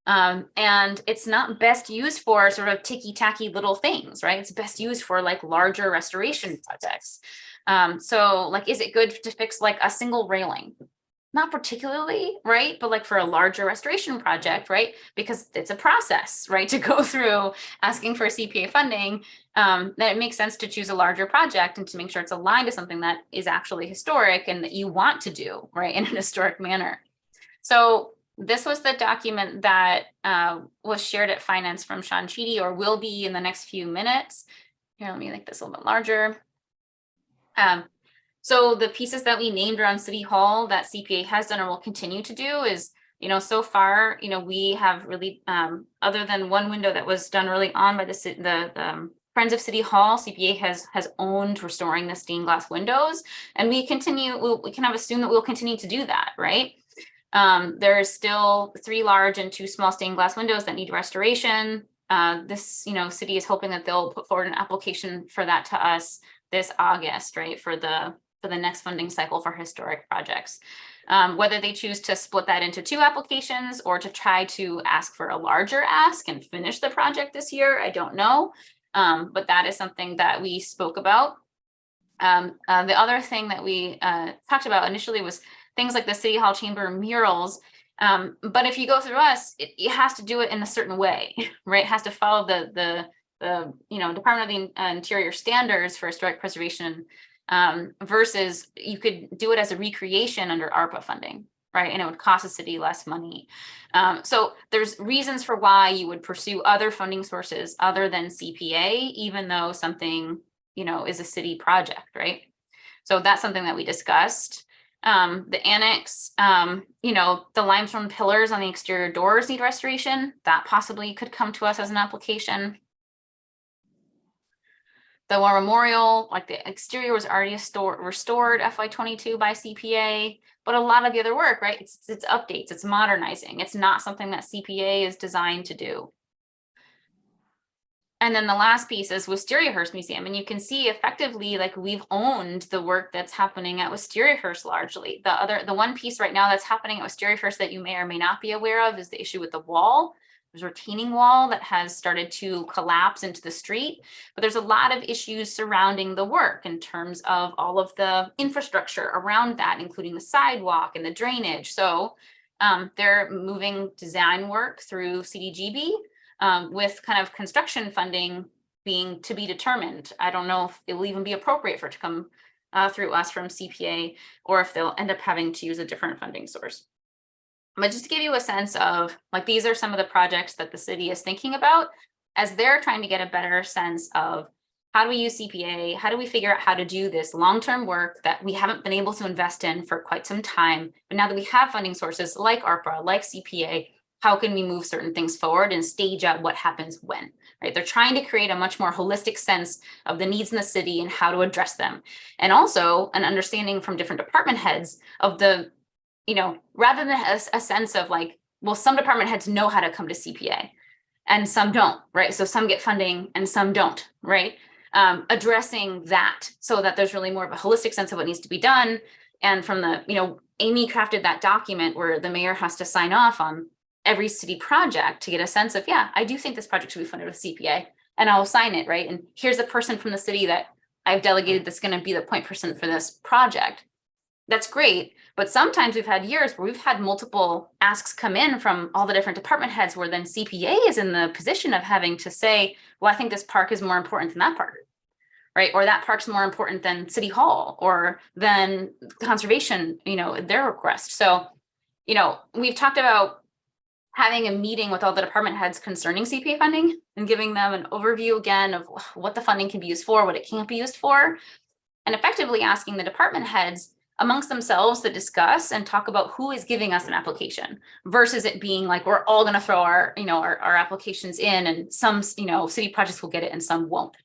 And it's not best used for sort of ticky-tacky little things, right? It's best used for like larger restoration projects. So like, is it good to fix like a single railing? Not particularly, right? But like for a larger restoration project, right? Because it's a process, right? To go through asking for CPA funding, then it makes sense to choose a larger project and to make sure it's aligned to something that is actually historic and that you want to do, right? In an historic manner. So this was the document that was shared at finance from Sean Sheedy, or will be in the next few minutes. Here, let me make this a little bit larger. So the pieces that we named around City Hall that CPA has done or will continue to do is, so far, we have really, other than one window that was done early on by the Friends of City Hall, CPA has owned restoring the stained glass windows, and we can have assumed that we'll continue to do that, right? There's still 3 large and 2 small stained glass windows that need restoration. This, city is hoping that they'll put forward an application for that to us this August, right? For the next funding cycle for historic projects. Whether they choose to split that into 2 applications or to try to ask for a larger ask and finish the project this year, I don't know. But that is something that we spoke about. The other thing that we talked about initially was things like the City Hall Chamber murals. But if you go through us, it has to do it in a certain way, right? It has to follow the Department of the Interior standards for historic preservation, versus you could do it as a recreation under ARPA funding, right? And it would cost the city less money. So there's reasons for why you would pursue other funding sources other than CPA, even though something, is a city project, right? So that's something that we discussed. The annex, you know, the limestone pillars on the exterior doors need restoration. That possibly could come to us as an application. The War Memorial, like the exterior was already restored FY22 by CPA, but a lot of the other work, right? It's updates, it's modernizing. It's not something that CPA is designed to do. And then the last piece is Wistariahurst Museum. And you can see effectively, like we've owned the work that's happening at Wistariahurst largely. The one piece right now that's happening at Wistariahurst that you may or may not be aware of is the issue with the wall. There's a retaining wall that has started to collapse into the street, but there's a lot of issues surrounding the work in terms of all of the infrastructure around that, including the sidewalk and the drainage. So they're moving design work through CDGB with kind of construction funding being to be determined. I don't know if it will even be appropriate for it to come through us from CPA, or if they'll end up having to use a different funding source. But just to give you a sense of, like, these are some of the projects that the city is thinking about as they're trying to get a better sense of how do we use CPA? How do we figure out how to do this long-term work that we haven't been able to invest in for quite some time? But now that we have funding sources like ARPA, like CPA, how can we move certain things forward and stage out what happens when, right? They're trying to create a much more holistic sense of the needs in the city and how to address them. And also an understanding from different department heads of the, you know, rather than a sense of like, well, some department heads know how to come to CPA and some don't, right? So some get funding and some don't, right? Addressing that so that there's really more of a holistic sense of what needs to be done. And from the, you know, Amy crafted that document where the mayor has to sign off on every city project to get a sense of, yeah, I do think this project should be funded with CPA, and I'll sign it, right? And here's a person from the city that I've delegated that's going to be the point person for this project. That's great. But sometimes we've had years where we've had multiple asks come in from all the different department heads where then CPA is in the position of having to say, well, I think this park is more important than that park, right? Or that park's more important than City Hall or than conservation, you know, their request. So, you know, we've talked about having a meeting with all the department heads concerning CPA funding and giving them an overview again of what the funding can be used for, what it can't be used for, and effectively asking the department heads amongst themselves to discuss and talk about who is giving us an application versus it being like, we're all going to throw our, you know, our applications in and some, you know, city projects will get it and some won't.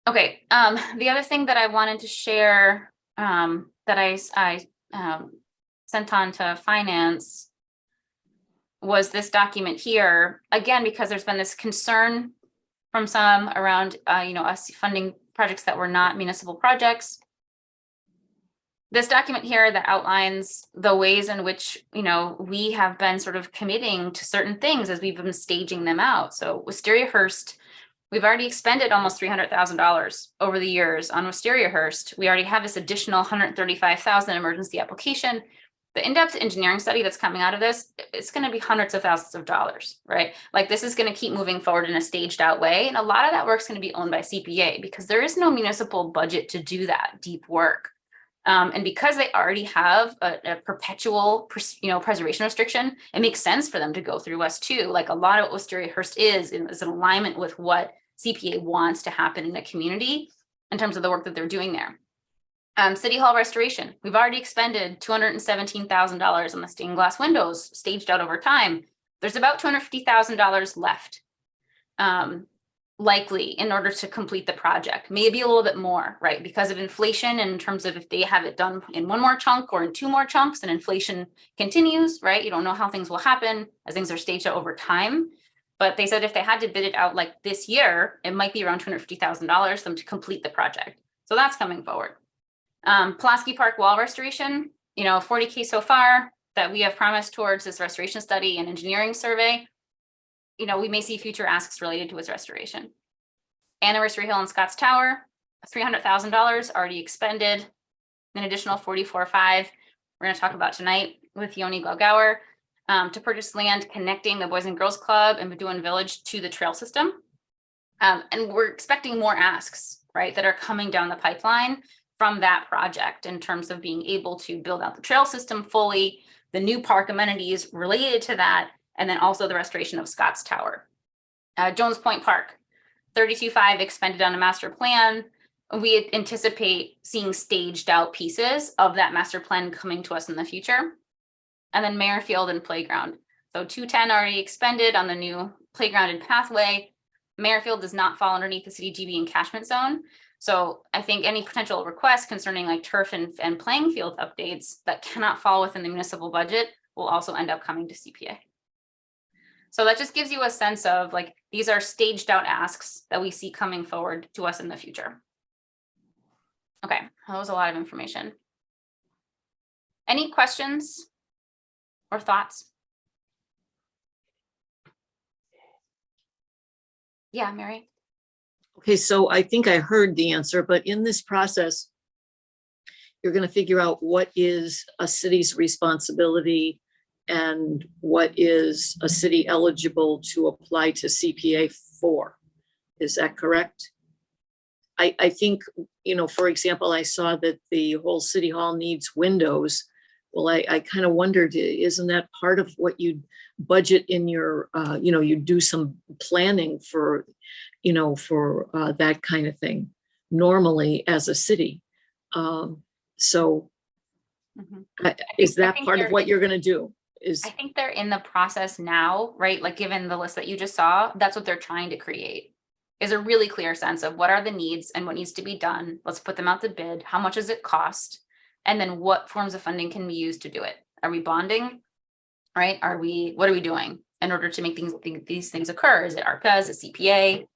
Okay. The other thing that I wanted to share that I sent on to finance was this document here, again, because there's been this concern from some around, you know, us funding projects that were not municipal projects. This document here that outlines the ways in which, you know, we have been sort of committing to certain things as we've been staging them out. So Wistariahurst, we've already expended almost $300,000 over the years on Wistariahurst. We already have this additional $135,000 emergency application. The in-depth engineering study that's coming out of this, it's going to be hundreds of thousands of dollars, right? Like this is going to keep moving forward in a staged out way. And a lot of that work's going to be owned by CPA because there is no municipal budget to do that deep work. And because they already have a perpetual, you know, preservation restriction, it makes sense for them to go through us too. Like a lot of what Wistariahurst is in alignment with what CPA wants to happen in a community in terms of the work that they're doing there. City Hall restoration. We've already expended $217,000 on the stained glass windows staged out over time. There's about $250,000 left, likely in order to complete the project, maybe a little bit more, right? Because of inflation in terms of if they have it done in one more chunk or in two more chunks and inflation continues, right? You don't know how things will happen as things are staged out over time. But they said if they had to bid it out like this year, it might be around $250,000 for them to complete the project. So that's coming forward. Pulaski Park wall restoration, you know, $40K so far that we have promised towards this restoration study and engineering survey. You know, we may see future asks related to its restoration. Anniversary Hill and Scotts Tower, $300,000 already expended, an additional $44.5 we're going to talk about tonight with Yoni Glogauer to purchase land connecting the Boys and Girls Club and Bedouin Village to the trail system. And we're expecting more asks, right, that are coming down the pipeline from that project in terms of being able to build out the trail system fully, the new park amenities related to that, and then also the restoration of Scotts Tower. Jones Point Park, $32.5 expended on a master plan. we anticipate seeing staged out pieces of that master plan coming to us in the future. And then Merrifield and playground. So 210 already expended on the new playground and pathway. Merrifield does not fall underneath the city GB encashment zone. So I think any potential requests concerning like turf and playing field updates that cannot fall within the municipal budget will also end up coming to CPA. So that just gives you a sense of like, these are staged out asks that we see coming forward to us in the future. Okay, that was a lot of information. Any questions or thoughts? Yeah, Mary.
Okay, so I think I heard the answer, but in this process, you're going to figure out what is a city's responsibility and what is a city eligible to apply to CPA for. Is that correct? I think, you know, for example, I saw that the whole city hall needs windows. Well, I kind of wondered, isn't that part of what you budget in your, you know, you do some planning for, you know, for that kind of thing normally as a city. So is that part of what you're going to do?
I think they're in the process now, right? Like given the list that you just saw, that's what they're trying to create, is a really clear sense of what are the needs and what needs to be done. Let's put them out to bid. How much does it cost? And then what forms of funding can we use to do it? Are we bonding, right? What are we doing in order to make these things occur? Is it ARPA? Is it CPA?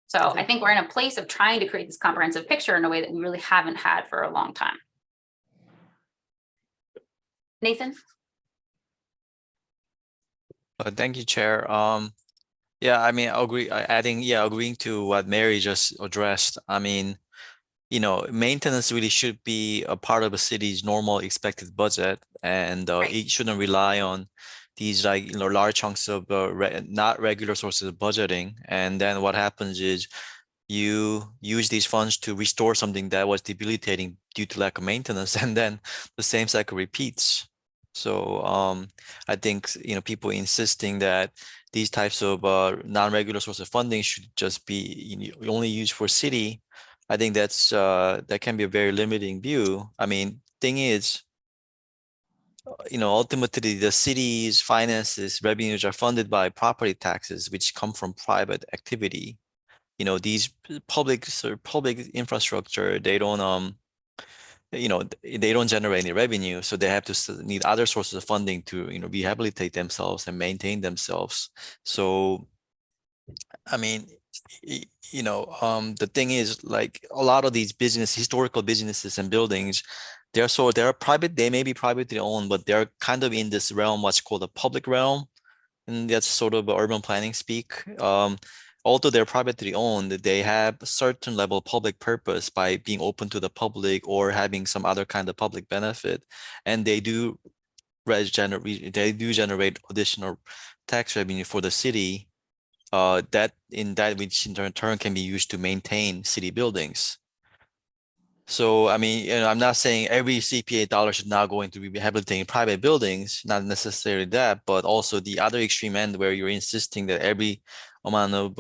So I think we're in a place of trying to create this comprehensive picture in a way that we really haven't had for a long time. Nathan?
Thank you, Chair. Yeah, I mean, I agree. Agreeing to what Mary just addressed. I mean, you know, maintenance really should be a part of a city's normal expected budget, and it shouldn't rely on these like, you know, large chunks of not regular sources of budgeting. And then what happens is you use these funds to restore something that was debilitating due to lack of maintenance, and then the same cycle repeats. So I think, you know, people insisting that these types of non-regular source of funding should just be, you know, only used for city. I think that's that can be a very limiting view. I mean, thing is, you know, ultimately the city's finances, revenues are funded by property taxes, which come from private activity. You know, these public infrastructure, they don't you know, they don't generate any revenue, so they have to need other sources of funding to, you know, rehabilitate themselves and maintain themselves. So, I mean, you know, the thing is, like a lot of these historical businesses and buildings, they're private. They may be privately owned, but they're kind of in this realm, what's called a public realm, and that's sort of urban planning speak. Although they're privately owned, they have a certain level of public purpose by being open to the public or having some other kind of public benefit, and they do generate additional tax revenue for the city. Which in turn can be used to maintain city buildings. So, I mean, you know, I'm not saying every CPA dollar should now go into rehabilitating private buildings, not necessarily that, but also the other extreme end where you're insisting that every amount of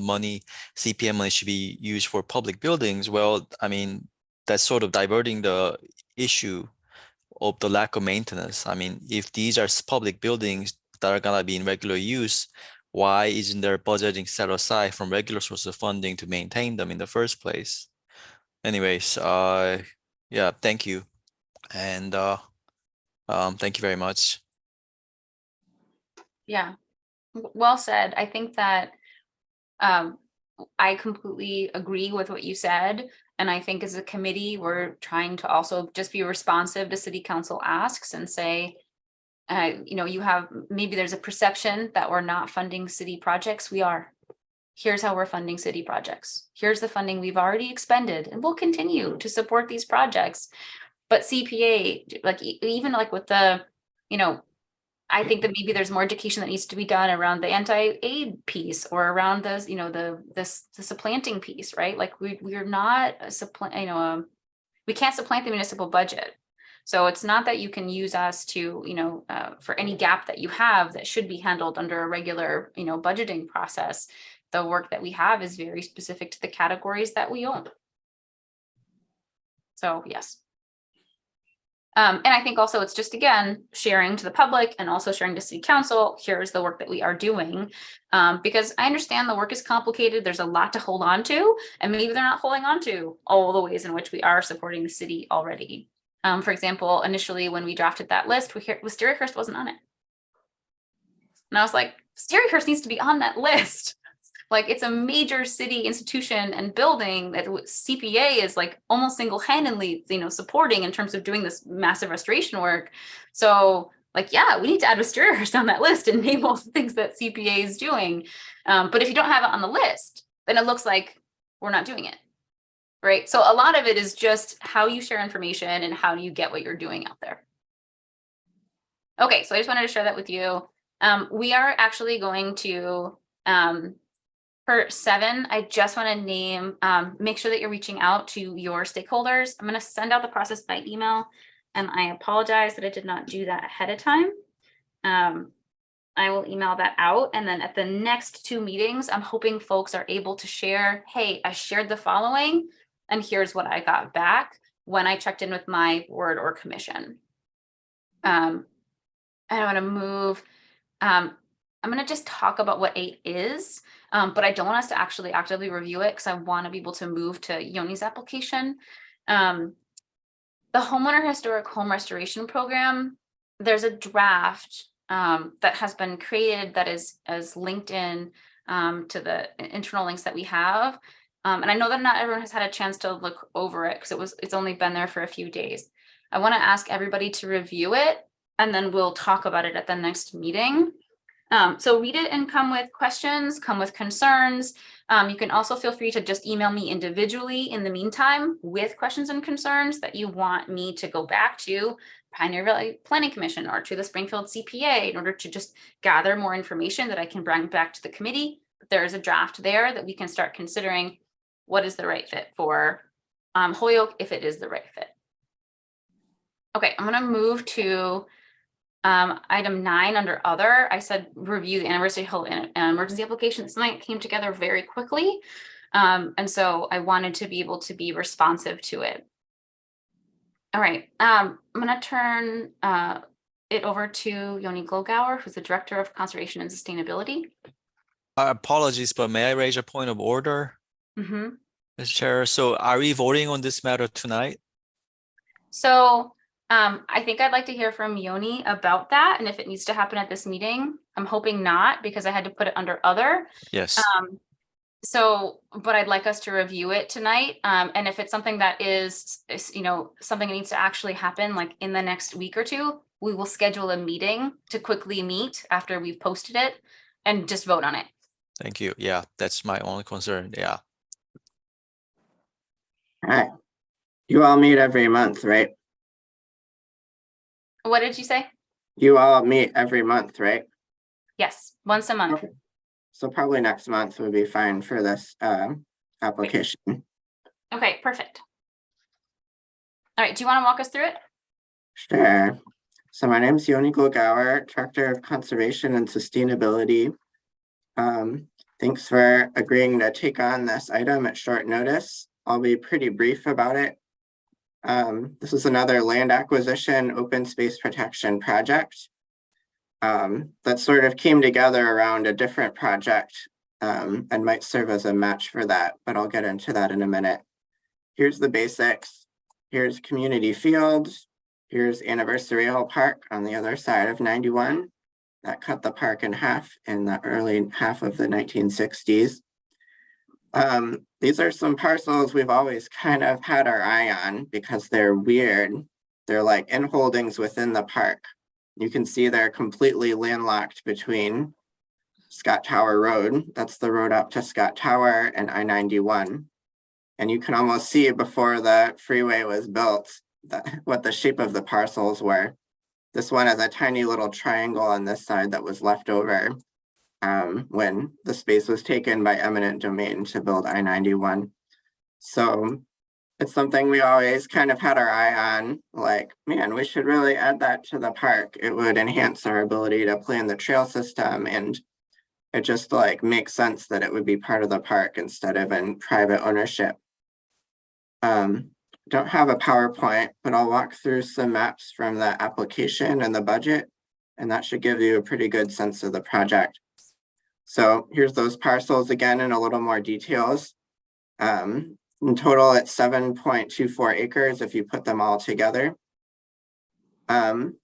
money, CPA money, should be used for public buildings. Well, I mean, that's sort of diverting the issue of the lack of maintenance. I mean, if these are public buildings that are gonna be in regular use, why isn't there budgeting set aside from regular source of funding to maintain them in the first place? Anyways, yeah, thank you. And thank you very much.
Yeah, well said. I think that I completely agree with what you said. And I think as a committee, we're trying to also just be responsive to city council asks and say, you know, maybe there's a perception that we're not funding city projects. We are. Here's how we're funding city projects. Here's the funding we've already expended, and we'll continue to support these projects. But CPA, like even like with the, you know, I think that maybe there's more education that needs to be done around the anti-aid piece or around those, you know, the supplanting piece, right? Like we're not we can't supplant the municipal budget. So it's not that you can use us to, you know, for any gap that you have that should be handled under a regular, you know, budgeting process. the work that we have is very specific to the categories that we own. So yes. And I think also it's just, again, sharing to the public and also sharing to city council, here's the work that we are doing. Because I understand the work is complicated. There's a lot to hold on to, and maybe they're not holding on to all the ways in which we are supporting the city already. For example, initially when we drafted that list, Wistariahurst wasn't on it. And I was like, Wistariahurst needs to be on that list. Like, it's a major city institution and building that CPA is like almost single-handedly, supporting in terms of doing this massive restoration work. So like, yeah, we need to add Wistariahurst on that list and name all the things that CPA is doing. But if you don't have it on the list, then it looks like we're not doing it. Right. So a lot of it is just how you share information and how do you get what you're doing out there. Okay, so I just wanted to share that with you. We are actually going to, for 7, I just want to name, make sure that you're reaching out to your stakeholders. I'm going to send out the process by email, and I apologize that I did not do that ahead of time. I will email that out, and then at the next 2 meetings, I'm hoping folks are able to share, hey, I shared the following, and here's what I got back when I checked in with my board or commission. I want to move. I'm going to just talk about what 8 is, but I don't want us to actually actively review it because I want to be able to move to Yoni's application. The Homeowner Historic Home Restoration Program, there's a draft that has been created that is linked in to the internal links that we have. And I know that not everyone has had a chance to look over it because it's only been there for a few days. I want to ask everybody to review it, and then we'll talk about it at the next meeting. So read it and come with questions, come with concerns. You can also feel free to just email me individually in the meantime with questions and concerns that you want me to go back to Pioneer Valley Planning Commission or to the Springfield CPA in order to just gather more information that I can bring back to the committee. There is a draft there that we can start considering what is the right fit for Holyoke, if it is the right fit. Okay, I'm going to move to item 9 under other. I said review the Anniversary Hill emergency application. This night came together very quickly. And so I wanted to be able to be responsive to it. All right, I'm going to turn it over to Yoni Glogauer, who's the Director of Conservation and Sustainability.
Apologies, but may I raise a point of order?
Mm-hmm.
Mr. Chair, so are we voting on this matter tonight?
So I think I'd like to hear from Yoni about that and if it needs to happen at this meeting. I'm hoping not because I had to put it under other.
Yes.
But I'd like us to review it tonight. And if it's something that is, something that needs to actually happen like in the next week or 2, we will schedule a meeting to quickly meet after we've posted it and just vote on it.
Thank you. Yeah, that's my only concern. Yeah.
All right. You all meet every month, right?
What did you say?
You all meet every month, right?
Yes, once a month.
Okay. So probably next month would be fine for this application.
Okay, perfect. All right, do you want to walk us through it?
Sure. So my name is Yoni Glogauer, Director of Conservation and Sustainability. Thanks for agreeing to take on this item at short notice. I'll be pretty brief about it. This is another land acquisition open space protection project that sort of came together around a different project and might serve as a match for that, but I'll get into that in a minute. Here's the basics. Here's community fields. Here's Anniversary Hill Park on the other side of 91 that cut the park in half in the early half of the 1960s. These are some parcels we've always kind of had our eye on because they're weird. They're like in holdings within the park. You can see they're completely landlocked between Scott Tower Road. That's the road up to Scott Tower and I-91. And you can almost see before the freeway was built what the shape of the parcels were. This one has a tiny little triangle on this side that was left over when the space was taken by eminent domain to build I-91. So it's something we always kind of had our eye on, like, man, we should really add that to the park. It would enhance our ability to plan the trail system and It just like makes sense that it would be part of the park instead of in private ownership. Don't have a PowerPoint, but I'll walk through some maps from the application and the budget, and that should give you a pretty good sense of the project. So here's those parcels again in a little more details. In total, it's 7.24 acres if you put them all together. And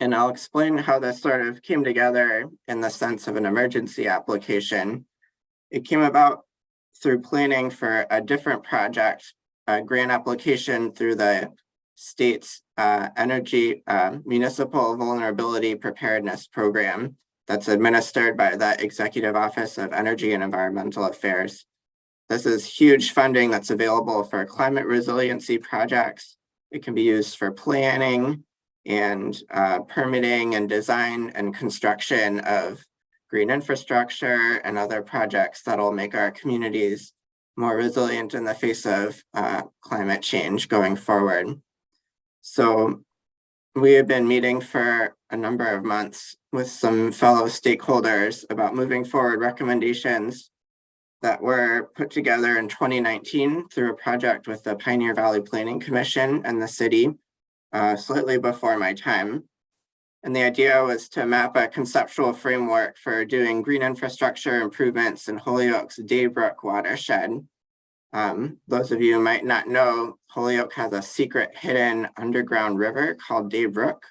I'll explain how this sort of came together in the sense of an emergency application. It came about through planning for a different project, a grant application through the state's energy municipal vulnerability preparedness program that's administered by the Executive Office of Energy and Environmental Affairs. This is huge funding that's available for climate resiliency projects. It can be used for planning and permitting and design and construction of green infrastructure and other projects that'll make our communities more resilient in the face of climate change going forward. So we have been meeting for a number of months with some fellow stakeholders about moving forward recommendations that were put together in 2019 through a project with the Pioneer Valley Planning Commission and the city slightly before my time. And the idea was to map a conceptual framework for doing green infrastructure improvements in Holyoke's Daybrook watershed. Those of you who might not know, Holyoke has a secret hidden underground river called Daybrook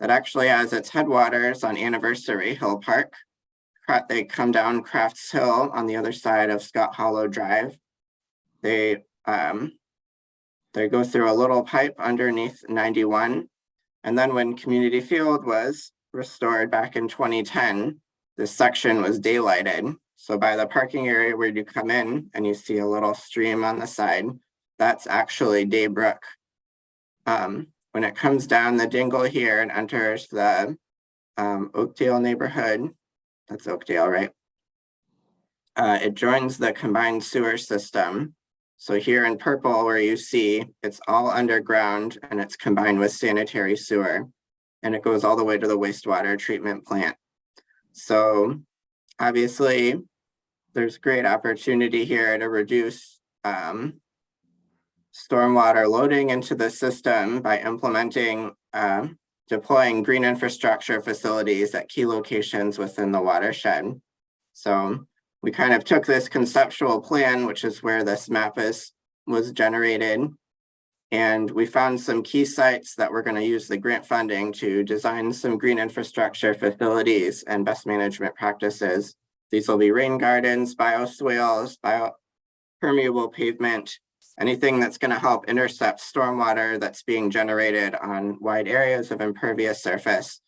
that actually has its headwaters on Anniversary Hill Park. They come down Crafts Hill on the other side of Scott Hollow Drive. They go through a little pipe underneath 91. And then when Community Field was restored back in 2010, this section was daylighted. So by the parking area where you come in and you see a little stream on the side, that's actually Daybrook. When it comes down the dingle here and enters the Oakdale neighborhood, that's Oakdale, right? It joins the combined sewer system. So here in purple where you see, it's all underground and it's combined with sanitary sewer, and it goes all the way to the wastewater treatment plant. So obviously there's great opportunity here to reduce stormwater loading into the system by implementing, deploying green infrastructure facilities at key locations within the watershed. So we kind of took this conceptual plan, which is where this map was generated, and we found some key sites that we're going to use the grant funding to design some green infrastructure facilities and best management practices. These will be rain gardens, bioswales, permeable pavement, anything that's going to help intercept stormwater that's being generated on wide areas of impervious surface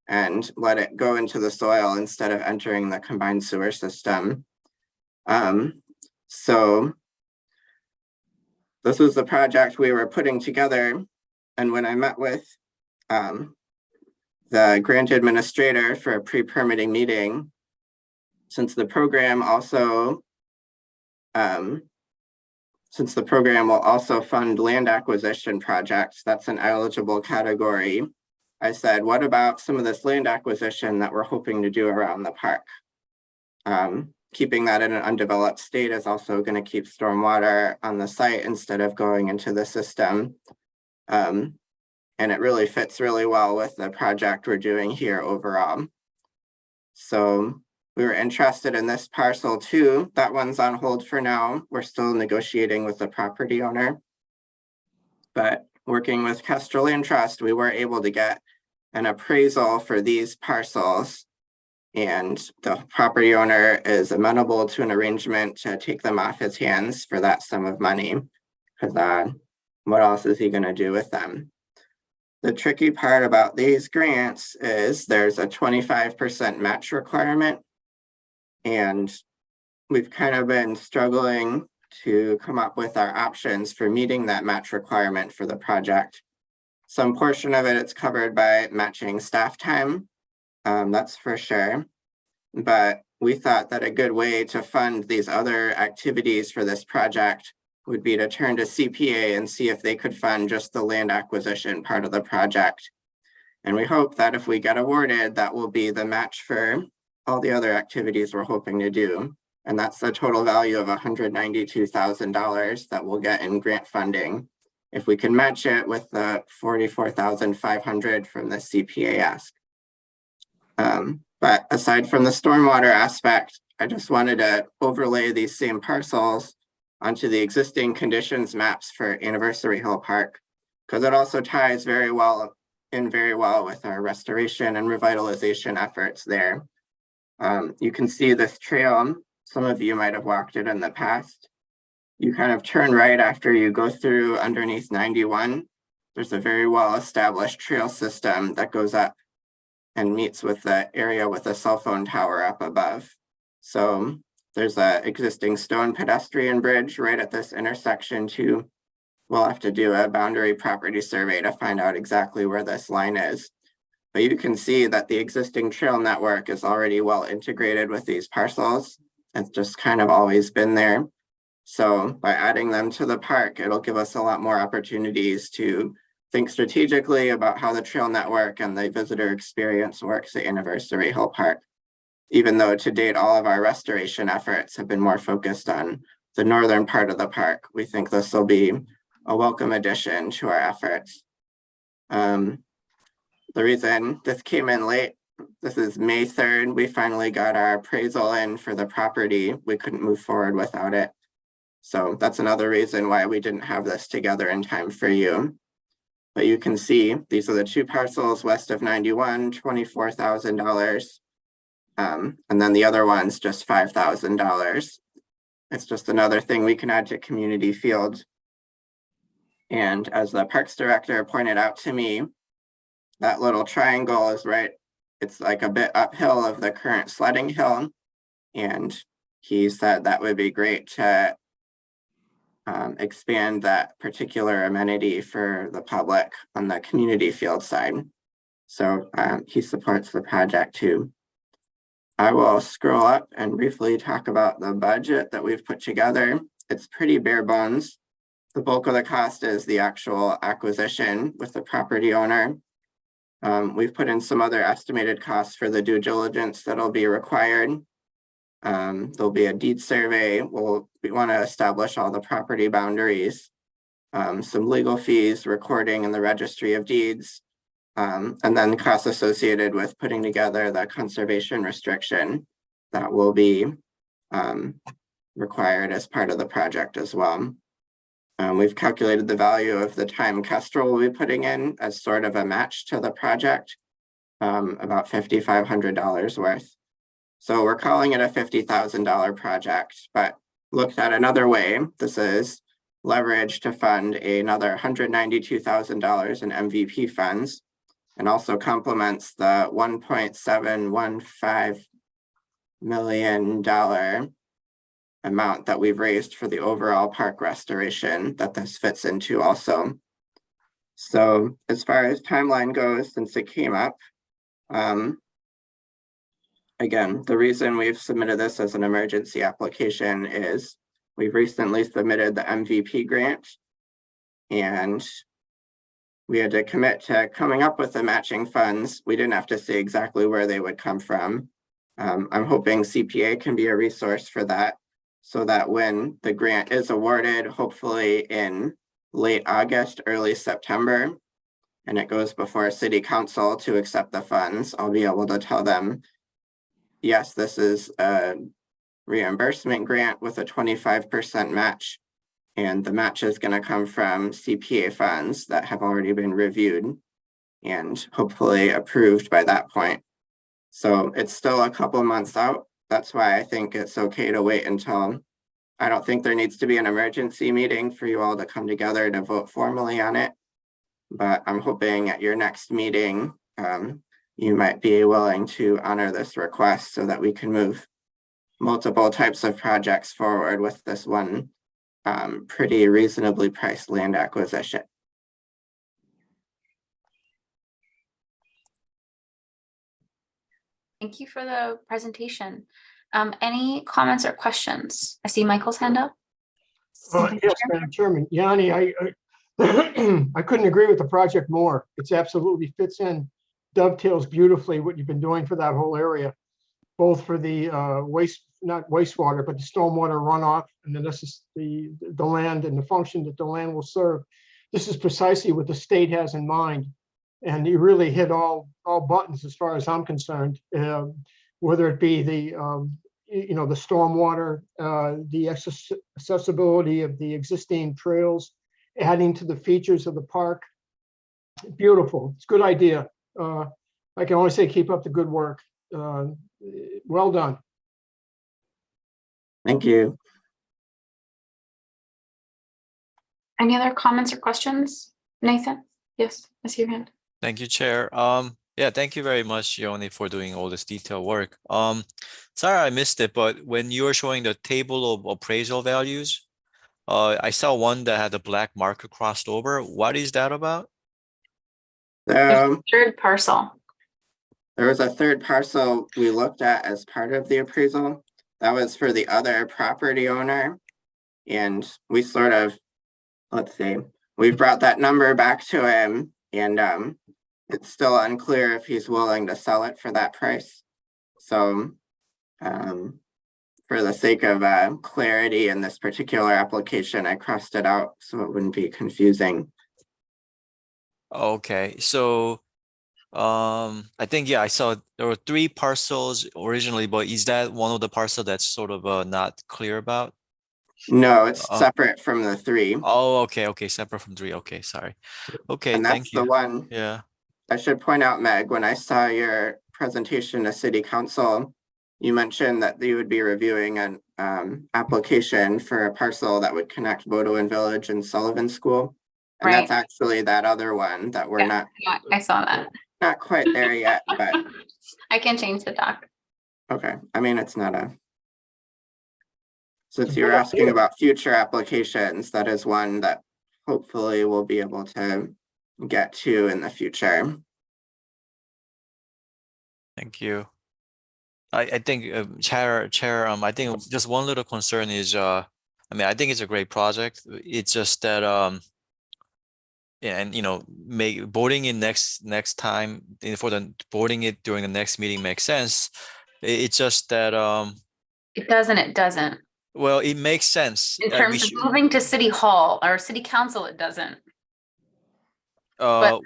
and let it go into the soil instead of entering the combined sewer system. So this was the project we were putting together. And when I met with the grant administrator for a pre-permitting meeting, since the program will also fund land acquisition projects, that's an eligible category. I said, what about some of this land acquisition that we're hoping to do around the park? Keeping that in an undeveloped state is also going to keep stormwater on the site instead of going into the system. And it really fits really well with the project we're doing here overall. So we were interested in this parcel too. That one's on hold for now. We're still negotiating with the property owner. But working with Kestrel Land Trust, we were able to get an appraisal for these parcels. And the property owner is amenable to an arrangement to take them off his hands for that sum of money. Because what else is he going to do with them? The tricky part about these grants is there's a 25% match requirement. And we've kind of been struggling to come up with our options for meeting that match requirement for the project. Some portion of it's covered by matching staff time. That's for sure. But we thought that a good way to fund these other activities for this project would be to turn to CPA and see if they could fund just the land acquisition part of the project. And we hope that if we get awarded, that will be the match for all the other activities we're hoping to do. And that's the total value of $192,000 that we'll get in grant funding if we can match it with the $44,500 from the CPA ask. But aside from the stormwater aspect, I just wanted to overlay these same parcels onto the existing conditions maps for Anniversary Hill Park, because it also ties very well with our restoration and revitalization efforts there. You can see this trail. Some of you might have walked it in the past. You kind of turn right after you go through underneath 91. There's a very well-established trail system that goes up and meets with the area with a cell phone tower up above. So there's an existing stone pedestrian bridge right at this intersection too. We'll have to do a boundary property survey to find out exactly where this line is. But you can see that the existing trail network is already well integrated with these parcels. It's just kind of always been there. So by adding them to the park, it'll give us a lot more opportunities to think strategically about how the trail network and the visitor experience works at Anniversary Hill Park. Even though to date, all of our restoration efforts have been more focused on the northern part of the park, we think this will be a welcome addition to our efforts. The reason this came in late, this is May 3rd, we finally got our appraisal in for the property. We couldn't move forward without it. So that's another reason why we didn't have this together in time for you. But you can see these are the two parcels west of 91, $24,000. And then the other one's just $5,000. It's just another thing we can add to community field. And as the Parks Director pointed out to me, that little triangle is right, it's like a bit uphill of the current sledding hill. And he said that would be great to expand that particular amenity for the public on the community field side. So he supports the project too. I will scroll up and briefly talk about the budget that we've put together. It's pretty bare bones. The bulk of the cost is the actual acquisition with the property owner. We've put in some other estimated costs for the due diligence that'll be required. There'll be a deed survey. We want to establish all the property boundaries, some legal fees, recording in the registry of deeds, and then costs associated with putting together the conservation restriction that will be required as part of the project as well. We've calculated the value of the time Kestrel will be putting in as sort of a match to the project, about $5,500 worth. So we're calling it a $50,000 project, but looked at another way, this is leverage to fund another $192,000 in MVP funds, and also complements the $1.715 million amount that we've raised for the overall park restoration that this fits into also. So as far as timeline goes, since it came up, again, the reason we've submitted this as an emergency application is we've recently submitted the MVP grant, and we had to commit to coming up with the matching funds. We didn't have to say exactly where they would come from. I'm hoping CPA can be a resource for that, so that when the grant is awarded, hopefully in late August, early September, and it goes before City Council to accept the funds, I'll be able to tell them, yes, this is a reimbursement grant with a 25% match, and the match is going to come from CPA funds that have already been reviewed and hopefully approved by that point. So it's still a couple months out. That's why I think it's okay to wait until, I don't think there needs to be an emergency meeting for you all to come together to vote formally on it. But I'm hoping at your next meeting, you might be willing to honor this request so that we can move multiple types of projects forward with this one pretty reasonably priced land acquisition.
Thank you for the presentation. Any comments or questions? I see Michael's hand up.
Yes, Madam Chairman. Yanni, I couldn't agree with the project more. It's absolutely fits in, dovetails beautifully what you've been doing for that whole area. both for the not wastewater, but the stormwater runoff, and then this is the land and the function that the land will serve. This is precisely what the state has in mind. And you really hit all buttons as far as I'm concerned, whether it be the the stormwater, the accessibility of the existing trails, adding to the features of the park. Beautiful. It's a good idea. I can only say keep up the good work. Well done.
Thank you.
Any other comments or questions? Nathan? Yes, I see your hand.
Thank you, Chair. Yeah, thank you very much, Yoni, for doing all this detailed work. Sorry I missed it, but when you were showing the table of appraisal values, I saw one that had the black marker crossed over. What is that about?
Third parcel.
There was a third parcel we looked at as part of the appraisal. That was for the other property owner. And we sort of, let's see, we brought that number back to him, and it's still unclear if he's willing to sell it for that price. So for the sake of clarity in this particular application, I crossed it out so it wouldn't be confusing.
Okay, so I think, yeah, I saw there were 3 parcels originally, but is that one of the parcel that's sort of not clear about?
No, it's separate from the 3.
Oh, okay, separate from 3. Okay, sorry. Okay,
And
thank
that's
you.
the one.
Yeah.
I should point out, Meg, when I saw your presentation to City Council, you mentioned that you would be reviewing an application for a parcel that would connect Bodewin Village and Sullivan School. And that's actually that other one that we're
Yeah, I saw that.
not quite there yet, but
I can change the doc.
okay. I mean, it's not a, since you're asking about future applications, that is one that hopefully we'll be able to get to in the future.
Thank you. I think Chair, I think just one little concern is I mean, I think it's a great project. It's just that and make voting in next time for the voting it during the next meeting makes sense. It's just that
It doesn't.
well, it makes sense.
In terms of moving to City Hall or City Council, it doesn't. But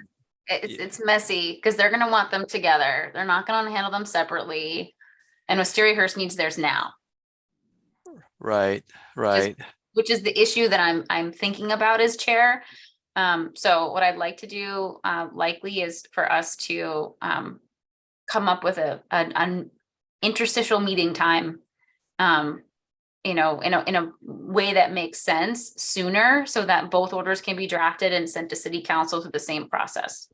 it's messy because they're gonna want them together. They're not gonna handle them separately. And Wistariahurst needs theirs now.
Right.
Which is the issue that I'm thinking about as chair. So what I'd like to do likely is for us to come up with an interstitial meeting time, in a way that makes sense sooner so that both orders can be drafted and sent to City Council through the same process.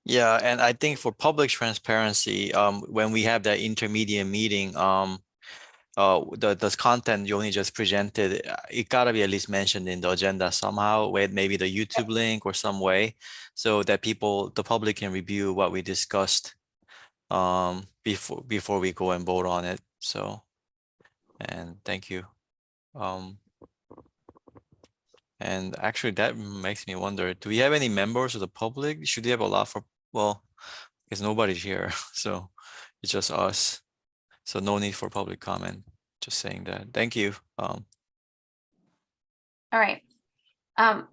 Yeah, and I think for public transparency, when we have that intermediate meeting, the content you only just presented, it gotta be at least mentioned in the agenda somehow, with maybe the YouTube link or some way, so that the public can review what we discussed before we go and vote on it. So, and thank you. And actually that makes me wonder, do we have any members of the public? Should we have a lot for, well, because nobody's here, so it's just us. So no need for public comment, just saying that. Thank you.
All right. Are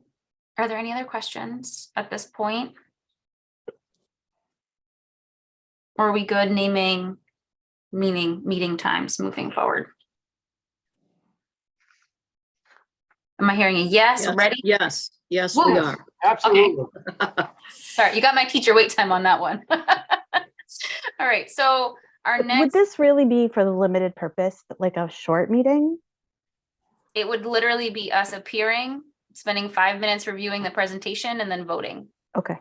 there any other questions at this point? Or are we good naming meeting times moving forward? Am I hearing a yes? Ready?
Yes, we
Woo.
are.
Absolutely.
Sorry, you got my teacher wait time on that one. All right, so our next.
Would this really be for the limited purpose, like a short meeting?
It would literally be us appearing, spending 5 minutes reviewing the presentation and then voting.
Okay.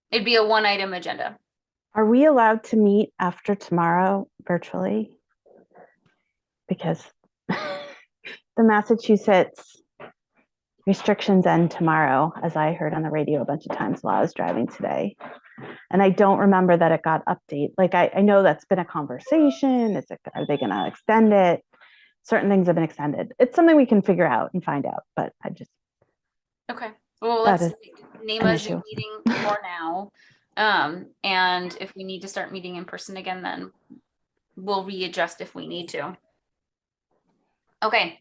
It'd be a 1-item agenda.
Are we allowed to meet after tomorrow virtually? Because the Massachusetts restrictions end tomorrow, as I heard on the radio a bunch of times while I was driving today. And I don't remember that it got updated. Like, I know that's been a conversation. Are they going to extend it? Certain things have been extended. It's something we can figure out and find out, but I just.
Okay, well,
That
let's
is
name
an
a
issue.
Zoom meeting for now. And if we need to start meeting in person again, then we'll readjust if we need to. Okay.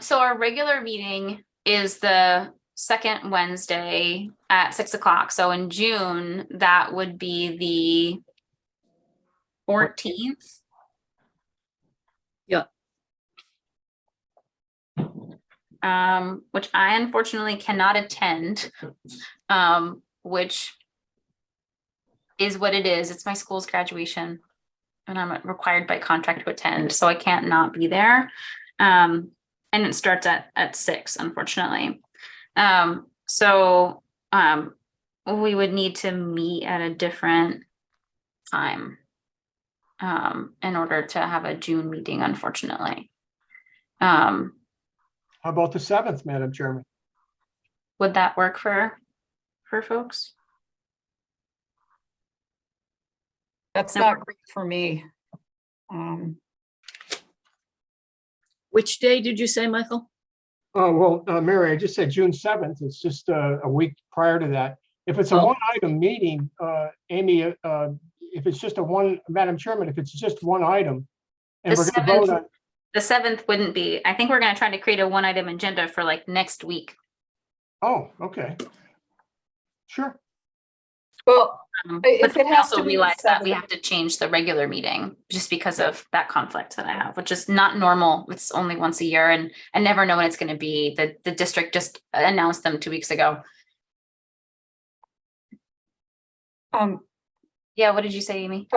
So our regular meeting is the second Wednesday at 6 o'clock. So in June, that would be the 14th.
Yeah.
Which I unfortunately cannot attend, which is what it is. It's my school's graduation and I'm required by contract to attend, so I can't not be there. And it starts at 6, unfortunately. So we would need to meet at a different time in order to have a June meeting, unfortunately.
How about the 7th, Madam Chairman?
Would that work for folks?
That's not great for me.
Which day did you say, Michael?
Oh, well, Mary, I just said June 7th. It's just a week prior to that. If it's a
Oh.
one-item meeting, Amy, if it's just Madam Chairman, if it's just one item, and
The
we're going to vote
7th
on,
The 7th wouldn't be. I think we're going to try to create a one-item agenda for like next week.
oh, okay. Sure.
Well,
But
if it
I
has
also
to be the
realize that we
7th.
have to change the regular meeting just because of that conflict that I have, which is not normal. It's only once a year and I never know when it's going to be. The district just announced them 2 weeks ago. Yeah, what did you say, Amy?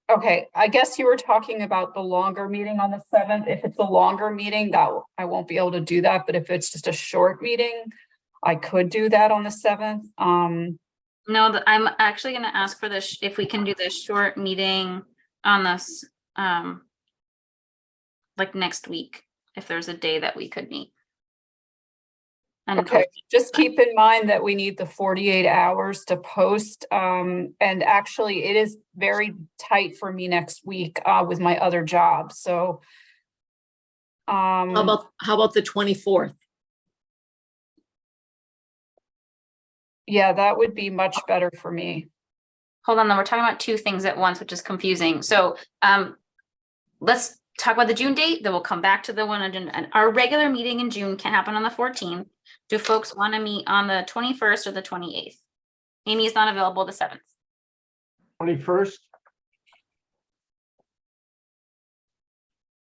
Okay, I guess you were talking about the longer meeting on the 7th. If it's a longer meeting, that I won't be able to do that, but if it's just a short meeting, I could do that on the 7th.
No, I'm actually going to ask for this, if we can do this short meeting on this, like next week, if there's a day that we could meet. And
Okay, just keep in mind that we need the 48 hours to post. And actually it is very tight for me next week with my other job. So
How about the 24th?
yeah, that would be much better for me.
hold on, though, we're talking about two things at once, which is confusing. So let's talk about the June date, then we'll come back to the one agenda. And our regular meeting in June can happen on the 14th. Do folks want to meet on the 21st or the 28th? Amy is not available the 7th.
21st.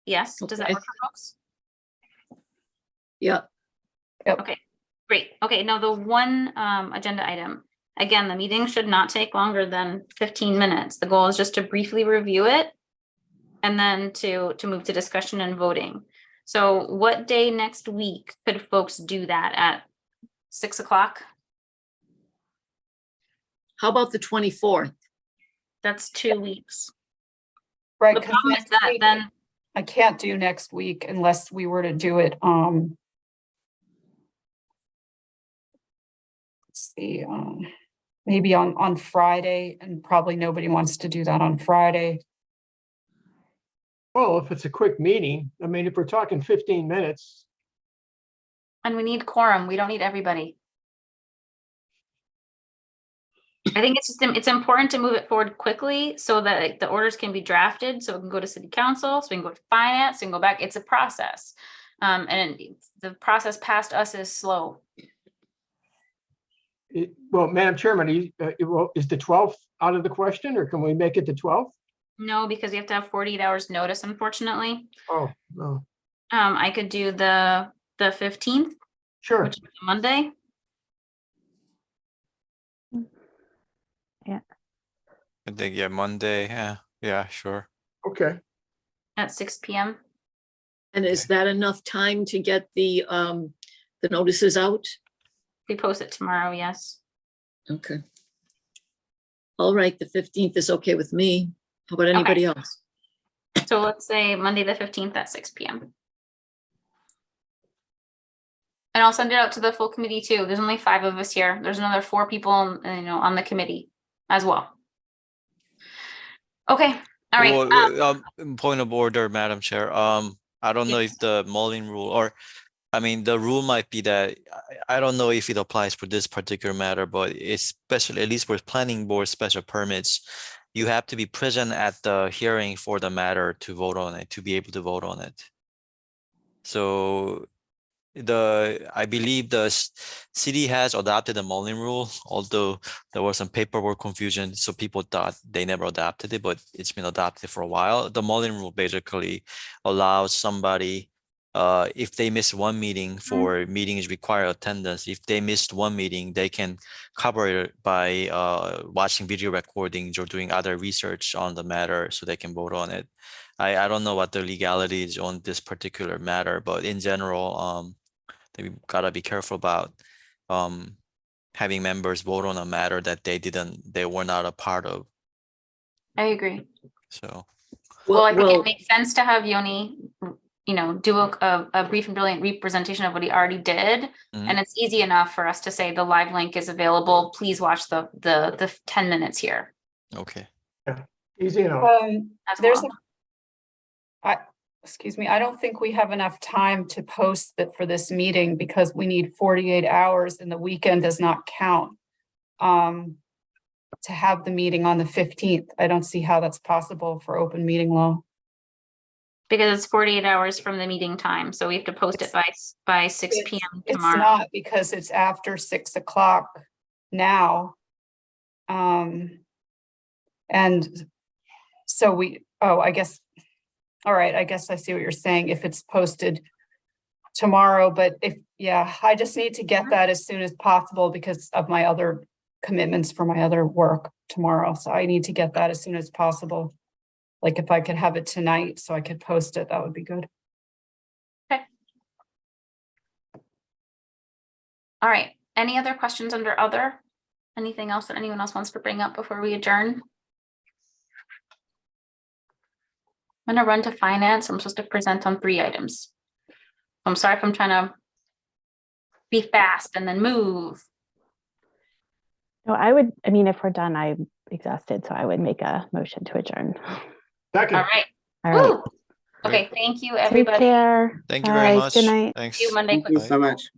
Yes, does that
Okay.
work for folks?
Yeah,
Great. Okay, now the one agenda item. Again, the meeting should not take longer than 15 minutes. The goal is just to briefly review it and then to move to discussion and voting. So what day next week could folks do that at 6 o'clock?
how about the 24th?
That's 2 weeks.
Right,
The
because
problem is that then
I can't do next week unless we were to do it, let's see, maybe on Friday, and probably nobody wants to do that on Friday.
Well, if it's a quick meeting, I mean, if we're talking 15 minutes,
and we need quorum. We don't need everybody. I think it's just, it's important to move it forward quickly so that like, the orders can be drafted, so it can go to city council, so we can go to finance and go back. It's a process. And the process past us is slow.
well, Madam Chairman, is the 12th out of the question, or can we make it the 12th?
No, because you have to have 48 hours notice, unfortunately.
Oh, no,
I could do the 15th,
sure.
which is a Monday.
I think, yeah, Monday, yeah, sure.
Okay.
At 6 p.m.
And is that enough time to get the notices out?
We post it tomorrow, yes.
Okay. All right, the 15th is okay with me. How about anybody else?
So let's say Monday, the 15th at 6 p.m. And I'll send it out to the full committee too. There's only 5 of us here. There's another 4 people, on the committee as well. Okay, all right.
Well, point of order, Madam Chair. I don't know
Yes.
if the mulling rule, or, I mean, the rule might be that, I don't know if it applies for this particular matter, but especially, at least with planning board special permits, you have to be present at the hearing for the matter to vote on it, to be able to vote on it. So I believe the city has adopted the Mullen rule, although there was some paperwork confusion, so people thought they never adopted it, but it's been adopted for a while. The Mullen rule basically allows somebody, if they miss one meeting for meetings require attendance, if they missed one meeting, they can cover it by watching video recordings or doing other research on the matter so they can vote on it. I don't know what the legality is on this particular matter, but in general, we gotta be careful about having members vote on a matter that they were not a part of.
I agree.
So
Well, I think it makes sense to have Yoni, do a brief and brilliant representation of what he already did. And it's easy enough for us to say the live link is available. Please watch the 10 minutes here.
okay.
Easy enough.
As
There's
well.
excuse me, I don't think we have enough time to post it for this meeting because we need 48 hours and the weekend does not count. To have the meeting on the 15th. I don't see how that's possible for open meeting law.
Because it's 48 hours from the meeting time, so we have to post it by 6 p.m.
It's
tomorrow.
not because it's after 6 o'clock now. And so I guess, all right, I guess I see what you're saying. If it's posted tomorrow, but I just need to get that as soon as possible because of my other commitments for my other work tomorrow. So I need to get that as soon as possible. Like if I could have it tonight so I could post it, that would be good.
Okay. All right. Any other questions under other? Anything else that anyone else wants to bring up before we adjourn? I'm going to run to finance. I'm supposed to present on 3 items. I'm sorry if I'm trying to be fast and then move.
No, if we're done, I'm exhausted, so I would make a motion to adjourn.
Second.
All right.
All right.
Woo. Okay. Thank you,
Take
everybody.
care.
Thank you very
Bye.
much.
Good night.
Thanks.
See you Monday.
Thank you so much.